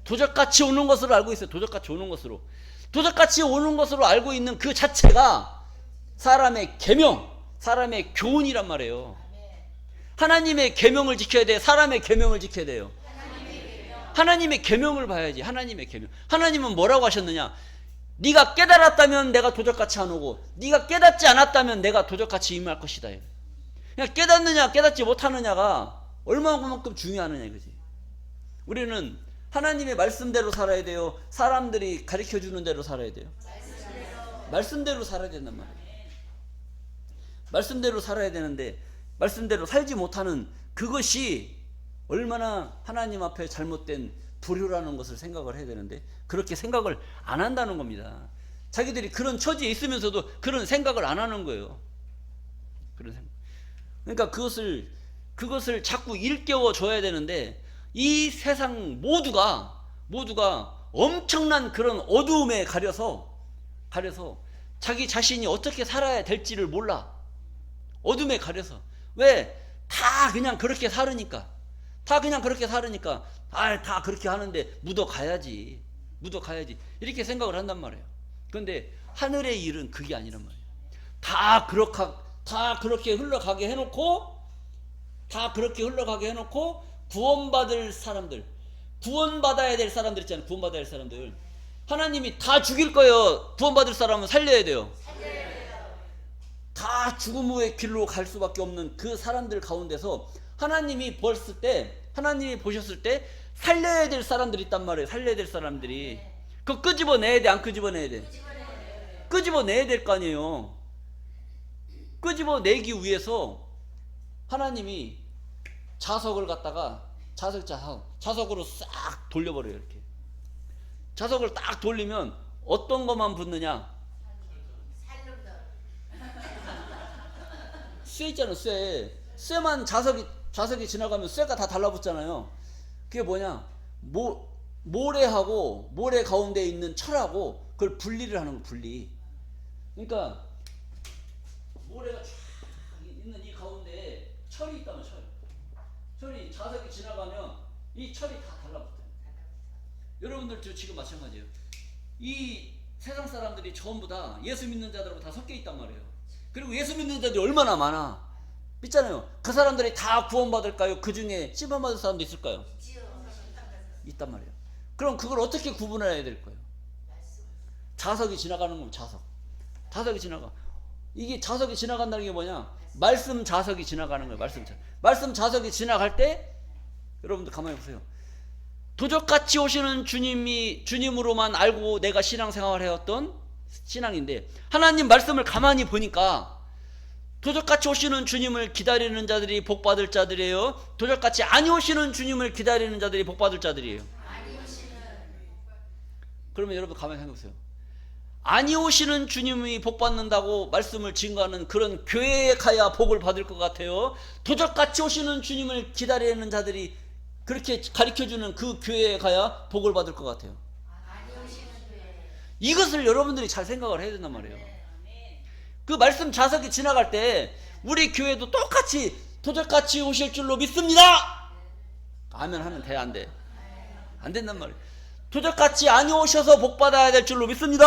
도적같이 오는 것으로 알고 있어요. 도적같이 오는 것으로. 도적같이 오는 것으로 알고 있는 그 자체가 사람의 계명, 사람의 교훈이란 말이에요. 하나님의 계명을 지켜야 돼. 사람의 계명을 지켜야 돼요. 하나님의 계명을 봐야지. 하나님의 계명. 하나님은 뭐라고 하셨느냐? 네가 깨달았다면 내가 도적같이 안 오고, 네가 깨닫지 않았다면 내가 도적같이 임할 것이다. 그냥 깨닫느냐 깨닫지 못하느냐가 얼마만큼 중요하느냐 이거지. 우리는 하나님의 말씀대로 살아야 돼요? 사람들이 가르쳐주는 대로 살아야 돼요? 말씀대로 살아야 된단 말이에요. 말씀대로 살아야 되는데 말씀대로 살지 못하는 그것이 얼마나 하나님 앞에 잘못된 불효라는 것을 생각을 해야 되는데 그렇게 생각을 안 한다는 겁니다. 자기들이 그런 처지에 있으면서도 그런 생각을 안 하는 거예요. 그런 생각. 그러니까 그것을 자꾸 일깨워 줘야 되는데 이 세상 모두가 엄청난 그런 어두움에 가려서 자기 자신이 어떻게 살아야 될지를 몰라. 어둠에 가려서. 왜? 다 그냥 그렇게 살으니까. 다 그렇게 하는데 묻어가야지. 이렇게 생각을 한단 말이에요. 그런데 하늘의 일은 그게 아니란 말이에요. 다 그렇게 흘러가게 해놓고 구원받을 사람들, 구원받아야 될 사람들 있잖아요. 구원받아야 될 사람들. 하나님이 다 죽일 거예요. 구원받을 사람은 살려야 돼요. 다 죽음의 길로 갈 수밖에 없는 그 사람들 가운데서 하나님이 보셨을 때 살려야 될 사람들이 있단 말이에요. 살려야 될 사람들이. 그거 끄집어내야 돼, 안 끄집어내야 돼? 끄집어내야 될 거 아니에요. 끄집어내기 위해서 하나님이 자석을 갖다가 자석으로 싹 돌려버려요. 이렇게 자석을 딱 돌리면 어떤 것만 붙느냐? 쇠 있잖아요. 쇠만 자석이 지나가면 쇠가 다 달라붙잖아요. 그게 뭐냐? 모래하고 모래 가운데 있는 철하고 그걸 분리를 하는 거. 분리. 그러니까 모래가 쫙 있는 이 가운데에 철이 있다면 철이 자석이 지나가면 이 철이 다 달라붙어요. 여러분들도 지금 마찬가지예요. 이 세상 사람들이 전부 다 예수 믿는 자들하고 다 섞여 있단 말이에요. 그리고 예수 믿는 자들이 얼마나 많아. 있잖아요. 그 사람들이 다 구원받을까요? 그 중에 심판받을 사람도 있을까요? 있단 말이에요. 그럼 그걸 어떻게 구분해야 될 거예요? 자석이 지나가는 건 자석이 지나가. 이게 자석이 지나간다는 게 뭐냐? 말씀 자석이 지나가는 거예요. 말씀 자석이 지나갈 때 여러분들 가만히 보세요. 도적같이 오시는 주님으로만 알고 내가 신앙생활을 해왔던 신앙인데 하나님 말씀을 가만히 보니까 도적같이 오시는 주님을 기다리는 자들이 복받을 자들이에요? 도적같이 아니 오시는 주님을 기다리는 자들이 복받을 자들이에요? 그러면 여러분 가만히 생각해보세요. 아니 오시는 주님이 복받는다고 말씀을 증거하는 그런 교회에 가야 복을 받을 것 같아요? 도적같이 오시는 주님을 기다리는 자들이 그렇게 가르쳐주는 그 교회에 가야 복을 받을 것 같아요? 이것을 여러분들이 잘 생각을 해야 된단 말이에요. 그 말씀 자석이 지나갈 때 우리 교회도 똑같이 도적같이 오실 줄로 믿습니다. 아멘 하면 돼, 안 돼? 안 된단 말이에요. 도적같이 아니 오셔서 복 받아야 될 줄로 믿습니다.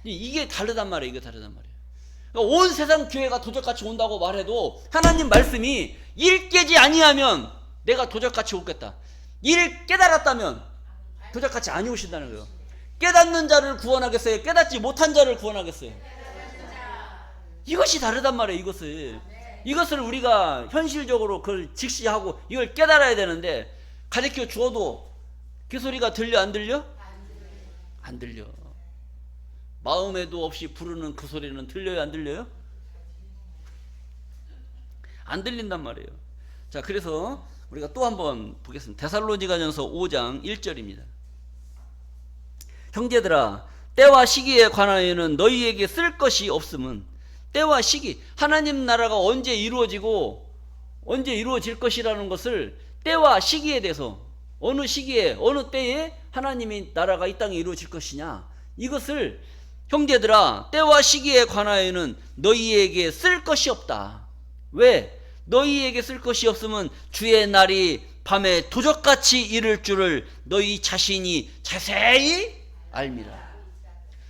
이게 다르단 말이에요. 그러니까 온 세상 교회가 도적같이 온다고 말해도 하나님 말씀이 일 깨지 아니하면 내가 도적같이 오겠다. 이를 깨달았다면 도적같이 아니 오신다는 거예요. 깨닫는 자를 구원하겠어요? 깨닫지 못한 자를 구원하겠어요? 이것이 다르단 말이에요. 이것을 우리가 현실적으로 그걸 직시하고 이걸 깨달아야 되는데, 가르쳐 주어도 그 소리가 들려 안 들려? 안 들려. 마음에도 없이 부르는 그 소리는 들려요 안 들려요? 안 들린단 말이에요. 자, 그래서 우리가 또 한번 보겠습니다. 데살로니가전서 5장 1절입니다. 형제들아, 때와 시기에 관하여는 너희에게 쓸 것이 없음은, 때와 시기, 하나님 나라가 언제 이루어지고 언제 이루어질 것이라는 것을 때와 시기에 대해서, 어느 시기에 어느 때에 하나님의 나라가 이 땅에 이루어질 것이냐, 이것을 형제들아 때와 시기에 관하여는 너희에게 쓸 것이 없다. 왜? 너희에게 쓸 것이 없으면 주의 날이 밤에 도적같이 이를 줄을 너희 자신이 자세히 알미라.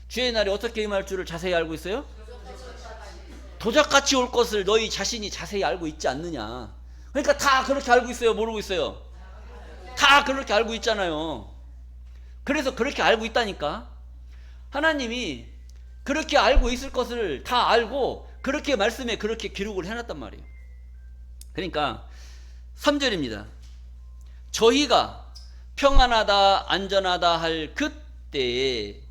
주의 날이 어떻게 임할 줄을 자세히 알고 있어요? 도적같이 올 것을 너희 자신이 자세히 알고 있지 않느냐. 그러니까 다 그렇게 알고 있어요? 모르고 있어요? 다 그렇게 알고 있잖아요. 그래서 그렇게 알고 있다니까. 하나님이 그렇게 알고 있을 것을 다 알고 그렇게 말씀에 그렇게 기록을 해놨단 말이에요. 그러니까 3절입니다. 저희가 평안하다 안전하다 할 그때에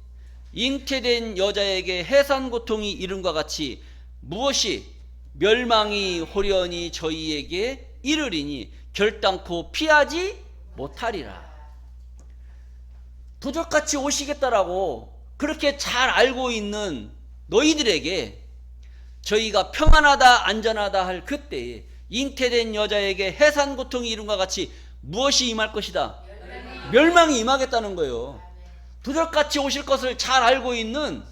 잉태된 여자에게 해산 고통이 이름과 같이 무엇이 멸망이 호련히 저희에게 이르리니 결단코 피하지 못하리라. 도적같이 오시겠다라고 그렇게 잘 알고 있는 너희들에게 저희가 평안하다 안전하다 할 그때에 잉태된 여자에게 해산 고통이 이름과 같이 무엇이 임할 것이다? 멸망이 임하겠다는 거예요. 도적같이 오실 것을 잘 알고 있는,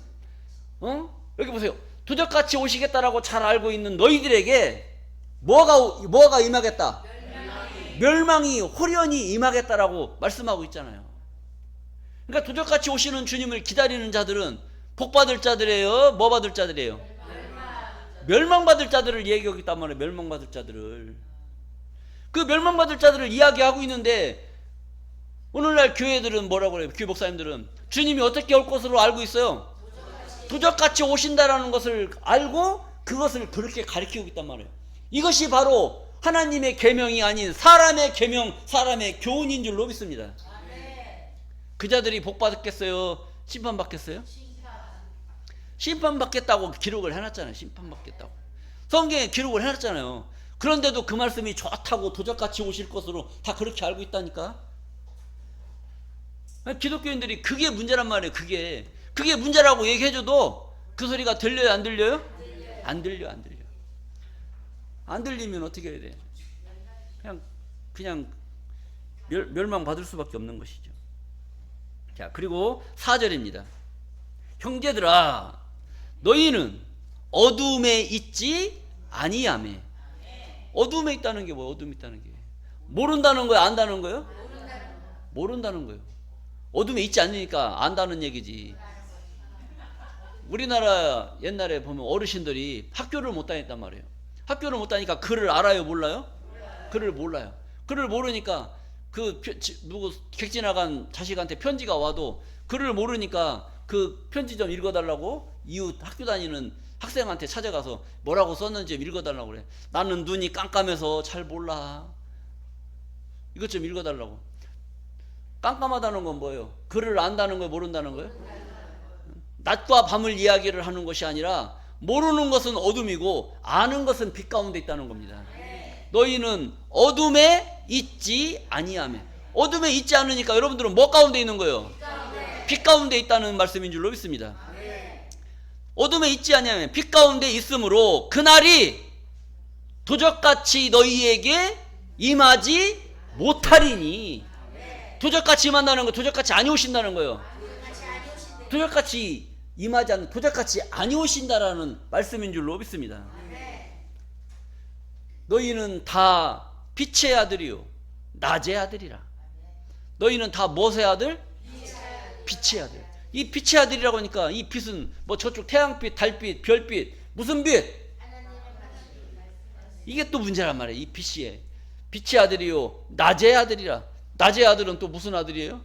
여기 보세요. 도적같이 오시겠다라고 잘 알고 있는 너희들에게 뭐가 임하겠다? 멸망이 호련히 임하겠다라고 말씀하고 있잖아요. 그러니까 도적같이 오시는 주님을 기다리는 자들은 복받을 자들이에요? 뭐 받을 자들이에요? 멸망받을 자들을 얘기하고 있단 말이에요. 멸망받을 자들을. 그 멸망받을 자들을 이야기하고 있는데 오늘날 교회들은 뭐라고 그래요? 교회 목사님들은 주님이 어떻게 올 것으로 알고 있어요? 도적같이 오신다라는 것을 알고 그것을 그렇게 가르치고 있단 말이에요. 이것이 바로 하나님의 계명이 아닌 사람의 계명, 사람의 교훈인 줄로 믿습니다. 그 자들이 복 받겠어요? 심판 받겠어요? 심판 받겠다고 기록을 해놨잖아요. 심판 받겠다고 성경에 기록을 해놨잖아요. 그런데도 그 말씀이 좋다고 도적같이 오실 것으로 다 그렇게 알고 있다니까. 기독교인들이 그게 문제란 말이에요. 그게 문제라고 얘기해줘도 그 소리가 들려요 안 들려요? 안 들려. 안 들리면 어떻게 해야 돼? 그냥 멸망 받을 수밖에 없는 것이죠. 자, 그리고 4절입니다. 형제들아, 너희는 어둠에 있지 아니하며. 어둠에 있다는 게 뭐예요? 어둠에 있다는 게 모른다는 거예요? 안다는 거예요? 모른다는 거예요. 어둠에 있지 않으니까 안다는 얘기지. 우리나라 옛날에 보면 어르신들이 학교를 못 다녔단 말이에요. 학교를 못 다니까 글을 알아요? 몰라요? 글을 몰라요. 글을 모르니까 누구 객지 나간 자식한테 편지가 와도 글을 모르니까 그 편지 좀 읽어달라고 이웃 학교 다니는 학생한테 찾아가서 뭐라고 썼는지 좀 읽어달라고 그래. 나는 눈이 깜깜해서 잘 몰라. 이것 좀 읽어달라고. 깜깜하다는 건 뭐예요? 글을 안다는 거예요? 모른다는 거예요? 낮과 밤을 이야기를 하는 것이 아니라 모르는 것은 어둠이고 아는 것은 빛 가운데 있다는 겁니다. 너희는 어둠에 있지 아니하며. 어둠에 있지 않으니까 여러분들은 뭐 가운데 있는 거예요? 빛 가운데 있다는 말씀인 줄로 믿습니다. 어둠에 있지 아니하며 빛 가운데 있으므로 그날이 도적같이 너희에게 임하지 못하리니. 도적같이 임한다는 거, 도적같이 아니 오신다는 거예요. 도적같이 임하지 않는, 도적같이 아니 오신다라는 말씀인 줄로 믿습니다. 너희는 다 빛의 아들이요 낮의 아들이라. 너희는 다 무엇의 아들? 빛의 아들. 이 빛의 아들이라고 하니까 이 빛은 뭐 저쪽 태양빛, 달빛, 별빛, 무슨 빛? 이게 또 문제란 말이에요. 이 빛이 빛의 아들이요 낮의 아들이라. 낮의 아들은 또 무슨 아들이에요?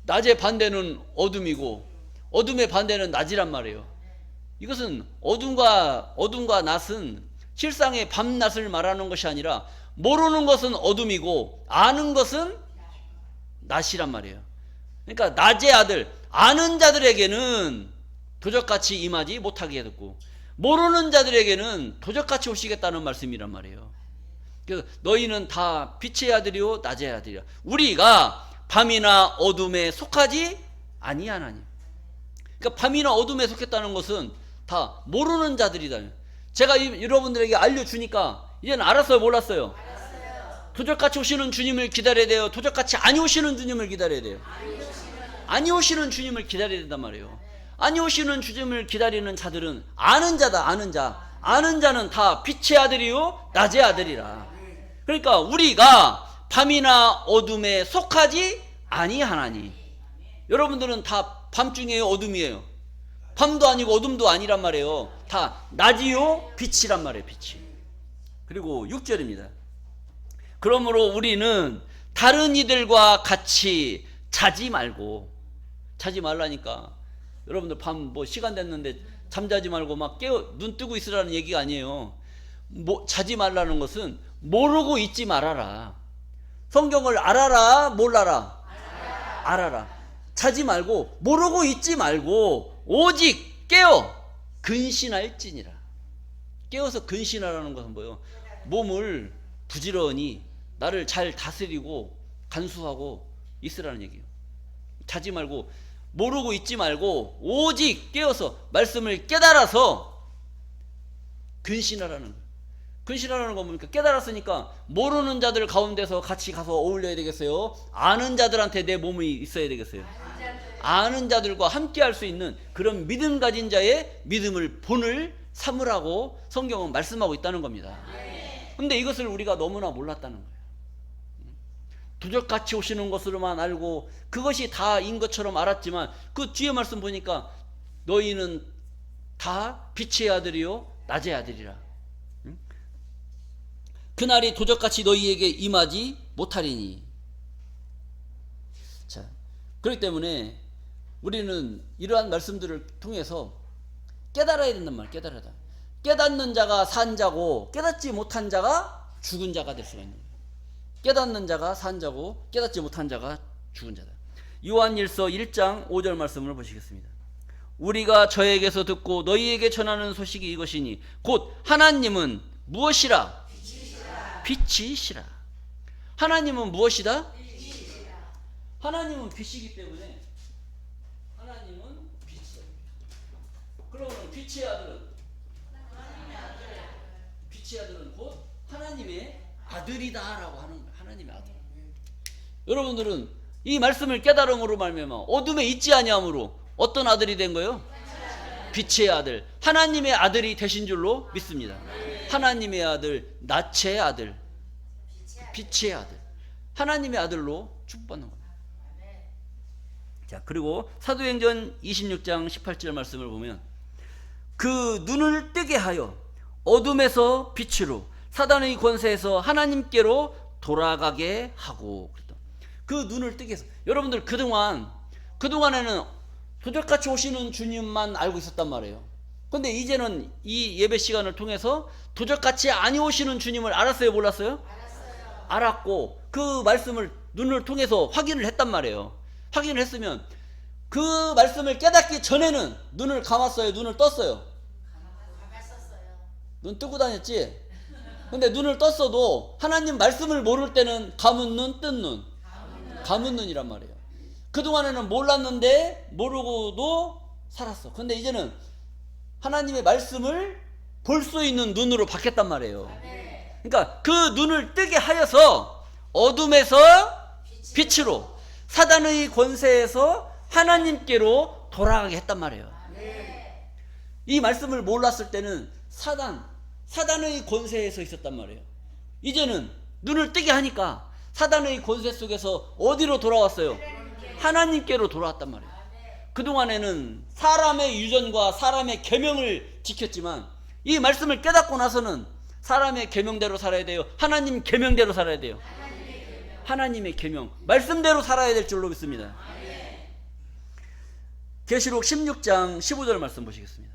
낮의 반대는 어둠이고 어둠의 반대는 낮이란 말이에요. 이것은 어둠과 낮은 실상의 밤낮을 말하는 것이 아니라 모르는 것은 어둠이고 아는 것은 낮이란 말이에요. 그러니까 낮의 아들, 아는 자들에게는 도적같이 임하지 못하게 해뒀고 모르는 자들에게는 도적같이 오시겠다는 말씀이란 말이에요. 그래서 너희는 다 빛의 아들이요 낮의 아들이라. 우리가 밤이나 어둠에 속하지 아니하나니. 그러니까 밤이나 어둠에 속했다는 것은 다 모르는 자들이다. 제가 여러분들에게 알려주니까 이제는 알았어요, 몰랐어요? 도적같이 오시는 주님을 기다려야 돼요? 도적같이 아니 오시는 주님을 기다려야 돼요? 아니 오시는 주님을 기다려야 된단 말이에요. 아니 오시는 주님을 기다리는 자들은 아는 자다. 아는 자. 아는 자는 다 빛의 아들이요 낮의 아들이라. 그러니까 우리가 밤이나 어둠에 속하지 아니하나니. 여러분들은 다 밤중이에요, 어둠이에요? 밤도 아니고 어둠도 아니란 말이에요. 다 낮이요 빛이란 말이에요. 빛이. 그리고 6절입니다. 그러므로 우리는 다른 이들과 같이 자지 말라니까. 여러분들 밤 뭐 시간 됐는데 잠자지 말고 막 눈 뜨고 있으라는 얘기가 아니에요. 자지 말라는 것은 모르고 있지 말아라. 성경을 알아라, 몰라라? 알아라. 자지 말고 모르고 있지 말고 오직 깨어 근신할지니라. 깨어서 근신하라는 것은 뭐예요? 몸을 부지런히 나를 잘 다스리고 간수하고 있으라는 얘기예요. 자지 말고 모르고 있지 말고 오직 깨어서 말씀을 깨달아서 근신하라는 거예요. 근신하라는 건 뭡니까? 깨달았으니까 모르는 자들 가운데서 같이 가서 어울려야 되겠어요? 아는 자들한테 내 몸이 있어야 되겠어요? 아는 자들과 함께 할 수 있는 그런 믿음 가진 자의 믿음을 본을 삼으라고 성경은 말씀하고 있다는 겁니다. 근데 이것을 우리가 너무나 몰랐다는 거예요. 도적같이 오시는 것으로만 알고 그것이 다인 것처럼 알았지만 그 뒤에 말씀 보니까 너희는 다 빛의 아들이요 낮의 아들이라. 그날이 도적같이 너희에게 임하지 못하리니. 자, 그렇기 때문에 우리는 이러한 말씀들을 통해서 깨달아야 된단 말이에요. 깨달아야. 깨닫는 자가 산 자고 깨닫지 못한 자가 죽은 자가 될 수가 있는 거예요. 깨닫는 자가 산 자고 깨닫지 못한 자가 죽은 자다. 요한일서 1장 5절 말씀을 보시겠습니다. 우리가 저에게서 듣고 너희에게 전하는 소식이 이것이니 곧 하나님은 무엇이라? 빛이시라. 하나님은 무엇이다? 빛이시라. 하나님은 빛이기 때문에 하나님은 빛이다. 그러면 빛의 아들은 빛의 아들은 곧 하나님의 아들이다라고 하는 거예요. 하나님의 아들. 여러분들은 이 말씀을 깨달음으로 말미암아 어둠에 있지 아니함으로 어떤 아들이 된 거예요? 빛의 아들, 하나님의 아들이 되신 줄로 믿습니다. 하나님의 아들, 낮의 아들, 빛의 아들, 하나님의 아들로 축복받는 겁니다. 자, 그리고 사도행전 26장 18절 말씀을 보면 그 눈을 뜨게 하여 어둠에서 빛으로 사단의 권세에서 하나님께로 돌아가게 하고. 그 눈을 뜨게 해서. 여러분들 그동안에는 도적같이 오시는 주님만 알고 있었단 말이에요. 근데 이제는 이 예배 시간을 통해서 도적같이 아니 오시는 주님을 알았어요, 몰랐어요? 알았고 그 말씀을 눈을 통해서 확인을 했단 말이에요. 확인을 했으면 그 말씀을 깨닫기 전에는 눈을 감았어요, 눈을 떴어요? 눈 뜨고 다녔지? 근데 눈을 떴어도 하나님 말씀을 모를 때는 감은 눈, 뜬 눈. 감은 눈이란 말이에요. 그동안에는 몰랐는데 모르고도 살았어. 근데 이제는 하나님의 말씀을 볼 수 있는 눈으로 바뀌었단 말이에요. 그러니까 그 눈을 뜨게 하여서 어둠에서 빛으로 사단의 권세에서 하나님께로 돌아가게 했단 말이에요. 이 말씀을 몰랐을 때는 사단의 권세에서 있었단 말이에요. 이제는 눈을 뜨게 하니까 사단의 권세 속에서 어디로 돌아왔어요? 하나님께로 돌아왔단 말이에요. 그동안에는 사람의 유전과 사람의 계명을 지켰지만 이 말씀을 깨닫고 나서는 사람의 계명대로 살아야 돼요? 하나님 계명대로 살아야 돼요? 하나님의 계명, 말씀대로 살아야 될 줄로 믿습니다. 계시록 16장 15절 말씀 보시겠습니다.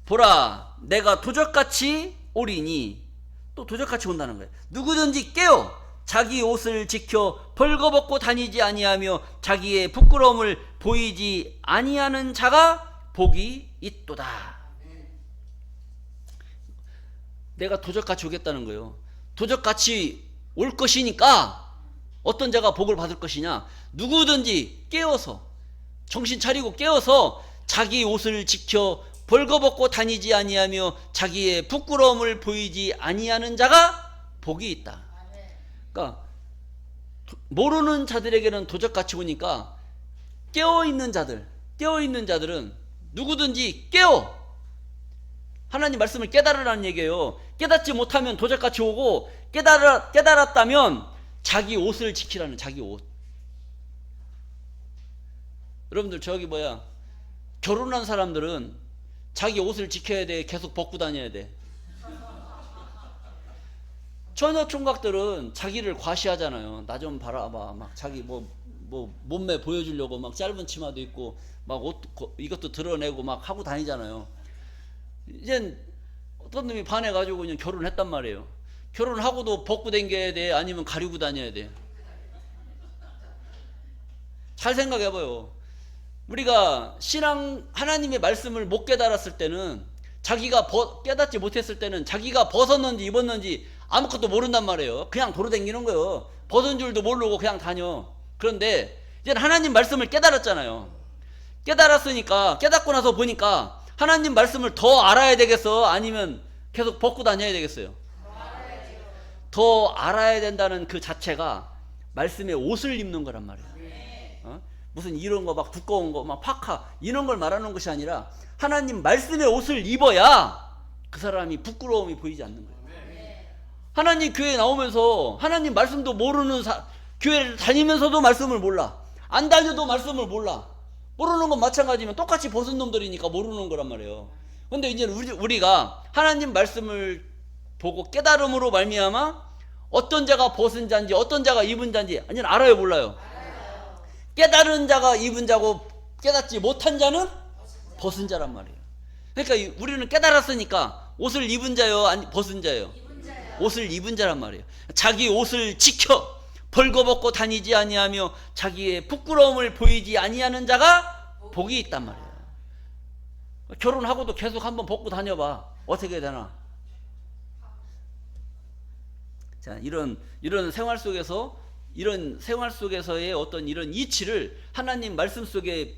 보라, 내가 도적같이 오리니, 또 도적같이 온다는 거예요. 누구든지 깨어 자기 옷을 지켜 벌거벗고 다니지 아니하며 자기의 부끄러움을 보이지 아니하는 자가 복이 있도다. 내가 도적같이 오겠다는 거예요. 도적같이 올 것이니까 어떤 자가 복을 받을 것이냐? 누구든지 깨어서, 정신 차리고 깨어서 자기 옷을 지켜 벌거벗고 다니지 아니하며 자기의 부끄러움을 보이지 아니하는 자가 복이 있다. 그러니까 모르는 자들에게는 도적같이 오니까 깨어있는 자들은 누구든지 깨어 하나님 말씀을 깨달으라는 얘기예요. 깨닫지 못하면 도적같이 오고, 깨달았다면 자기 옷을 지키라는, 자기 옷. 여러분들 결혼한 사람들은 자기 옷을 지켜야 돼? 계속 벗고 다녀야 돼? 처녀 총각들은 자기를 과시하잖아요. 나 좀 봐봐. 막 자기 몸매 보여주려고 막 짧은 치마도 입고 막 옷 이것도 드러내고 막 하고 다니잖아요. 이젠 어떤 놈이 반해가지고 그냥 결혼했단 말이에요. 결혼하고도 벗고 다녀야 돼? 아니면 가리고 다녀야 돼? 잘 생각해봐요. 우리가 하나님의 말씀을 못 깨달았을 때는, 자기가 깨닫지 못했을 때는 자기가 벗었는지 입었는지 아무것도 모른단 말이에요. 그냥 돌아다니는 거예요. 벗은 줄도 모르고 그냥 다녀. 그런데 이제 하나님 말씀을 깨달았잖아요. 깨닫고 나서 보니까 하나님 말씀을 더 알아야 되겠어? 아니면 계속 벗고 다녀야 되겠어요? 더 알아야 된다는 그 자체가 말씀의 옷을 입는 거란 말이에요. 무슨 이런 거 막 두꺼운 거 막 파카 이런 걸 말하는 것이 아니라 하나님 말씀의 옷을 입어야 그 사람이 부끄러움이 보이지 않는 거예요. 하나님 교회 나오면서 하나님 말씀도 모르는 교회를 다니면서도 말씀을 몰라. 안 다녀도 말씀을 몰라. 모르는 건 마찬가지면 똑같이 벗은 놈들이니까 모르는 거란 말이에요. 근데 이제 우리가 하나님 말씀을 보고 깨달음으로 말미암아 어떤 자가 벗은 자인지 어떤 자가 입은 자인지 아니 알아요, 몰라요? 깨달은 자가 입은 자고 깨닫지 못한 자는 벗은 자란 말이에요. 그러니까 우리는 깨달았으니까 옷을 입은 자요, 아니 벗은 자요? 옷을 입은 자란 말이에요. 자기 옷을 지켜 벌거벗고 다니지 아니하며 자기의 부끄러움을 보이지 아니하는 자가 복이 있단 말이에요. 결혼하고도 계속 한번 벗고 다녀봐. 어떻게 되나? 자, 이런 생활 속에서의 어떤 이런 이치를 하나님 말씀 속에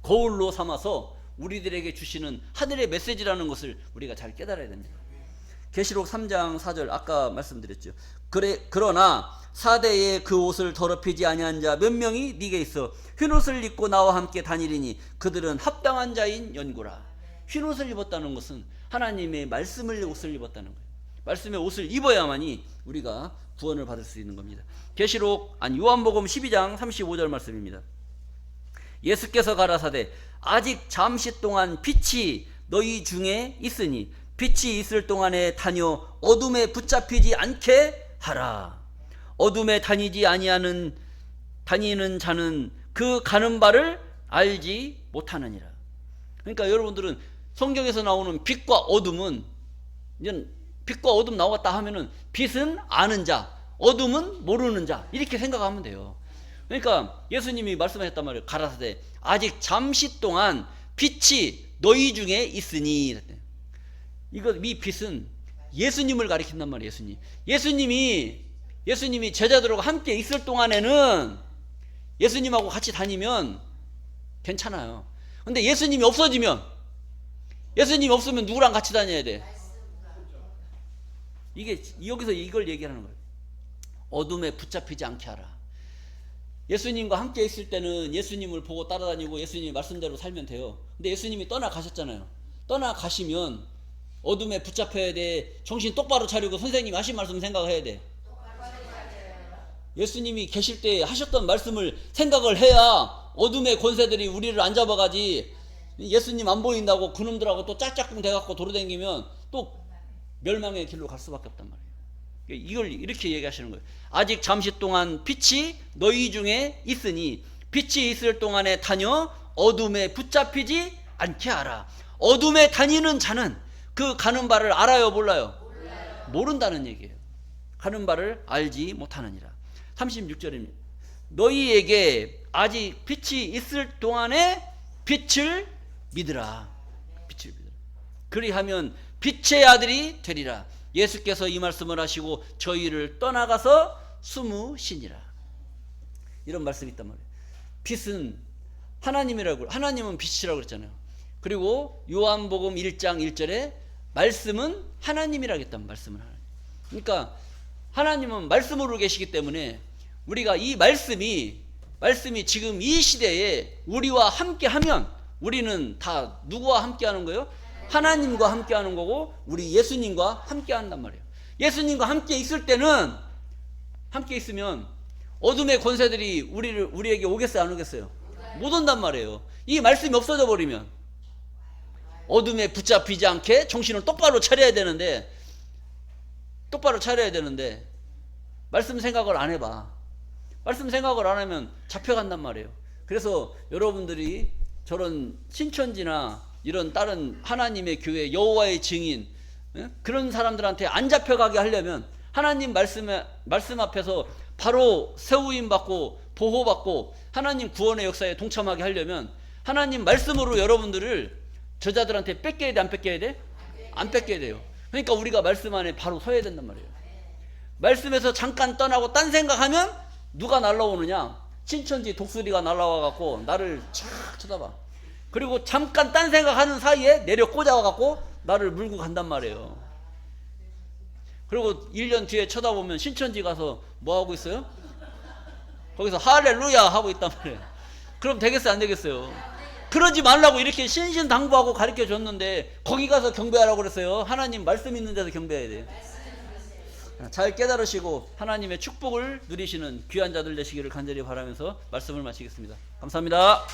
거울로 삼아서 우리들에게 주시는 하늘의 메시지라는 것을 우리가 잘 깨달아야 됩니다. 계시록 3장 4절 아까 말씀드렸죠. 그러나 사대에 그 옷을 더럽히지 아니한 자 몇 명이 네게 있어 흰옷을 입고 나와 함께 다니리니 그들은 합당한 자인 연고라. 흰옷을 입었다는 것은 하나님의 말씀을 옷을 입었다는 거예요. 말씀의 옷을 입어야만이 우리가 구원을 받을 수 있는 겁니다. 요한복음 12장 35절 말씀입니다. 예수께서 가라사대 아직 잠시 동안 빛이 너희 중에 있으니 빛이 있을 동안에 다녀 어둠에 붙잡히지 않게 하라. 어둠에 다니는 자는 그 가는 바를 알지 못하느니라. 그러니까 여러분들은 성경에서 나오는 빛과 어둠은, 빛과 어둠 나왔다 하면은 빛은 아는 자, 어둠은 모르는 자, 이렇게 생각하면 돼요. 그러니까 예수님이 말씀하셨단 말이에요. 가라사대 아직 잠시 동안 빛이 너희 중에 있으니. 이 빛은 예수님을 가리킨단 말이에요. 예수님이 제자들하고 함께 있을 동안에는 예수님하고 같이 다니면 괜찮아요. 근데 예수님이 없으면 누구랑 같이 다녀야 돼? 여기서 이걸 얘기하는 거예요. 어둠에 붙잡히지 않게 하라. 예수님과 함께 있을 때는 예수님을 보고 따라다니고 예수님 말씀대로 살면 돼요. 근데 예수님이 떠나가셨잖아요. 떠나가시면 어둠에 붙잡혀야 돼. 정신 똑바로 차리고 선생님이 하신 말씀 생각해야 돼. 예수님이 계실 때 하셨던 말씀을 생각을 해야 어둠의 권세들이 우리를 안 잡아가지. 예수님 안 보인다고 그놈들하고 또 짝짝꿍 돼갖고 돌아다니면 또 멸망의 길로 갈 수밖에 없단 말이에요. 이걸 이렇게 얘기하시는 거예요. 아직 잠시 동안 빛이 너희 중에 있으니 빛이 있을 동안에 다녀 어둠에 붙잡히지 않게 하라. 어둠에 다니는 자는 그 가는 바를 알아요, 몰라요? 모른다는 얘기예요. 가는 바를 알지 못하느니라. 36절입니다. 너희에게 아직 빛이 있을 동안에 빛을 믿으라. 빛을 믿으라. 그리하면 빛의 아들이 되리라. 예수께서 이 말씀을 하시고 저희를 떠나가서 숨으시니라. 이런 말씀이 있단 말이에요. 빛은 하나님은 빛이라고 그랬잖아요. 그리고 요한복음 1장 1절에 말씀은 하나님이라고 했단 말씀은 하나님. 그러니까 하나님은 말씀으로 계시기 때문에 우리가 이 말씀이 지금 이 시대에 우리와 함께 하면 우리는 다 누구와 함께 하는 거예요? 하나님과 함께 하는 거고 우리 예수님과 함께 한단 말이에요. 예수님과 함께 있을 때는 함께 있으면 어둠의 권세들이 우리에게 오겠어요, 안 오겠어요? 못 온단 말이에요. 이 말씀이 없어져 버리면 어둠에 붙잡히지 않게 정신을 똑바로 차려야 되는데 말씀 생각을 안 해봐. 말씀 생각을 안 하면 잡혀간단 말이에요. 그래서 여러분들이 저런 신천지나 이런 다른 하나님의 교회, 여호와의 증인, 그런 사람들한테 안 잡혀가게 하려면 하나님 말씀 앞에서 바로 세우임 받고 보호받고 하나님 구원의 역사에 동참하게 하려면 하나님 말씀으로 여러분들을 저자들한테 뺏겨야 돼, 안 뺏겨야 돼? 안 뺏겨야 돼요. 그러니까 우리가 말씀 안에 바로 서야 된단 말이에요. 말씀에서 잠깐 떠나고 딴 생각하면 누가 날라오느냐? 신천지 독수리가 날라와 갖고 나를 촥 쳐다봐. 그리고 잠깐 딴 생각하는 사이에 내려 꽂아와 갖고 나를 물고 간단 말이에요. 그리고 1년 뒤에 쳐다보면 신천지 가서 뭐 하고 있어요? 거기서 할렐루야 하고 있단 말이에요. 그럼 되겠어요, 안 되겠어요? 그러지 말라고 이렇게 신신당부하고 가르쳐 줬는데 거기 가서 경배하라고 그랬어요. 하나님 말씀 있는 데서 경배해야 돼요. 잘 깨달으시고 하나님의 축복을 누리시는 귀한 자들 되시기를 간절히 바라면서 말씀을 마치겠습니다. 감사합니다.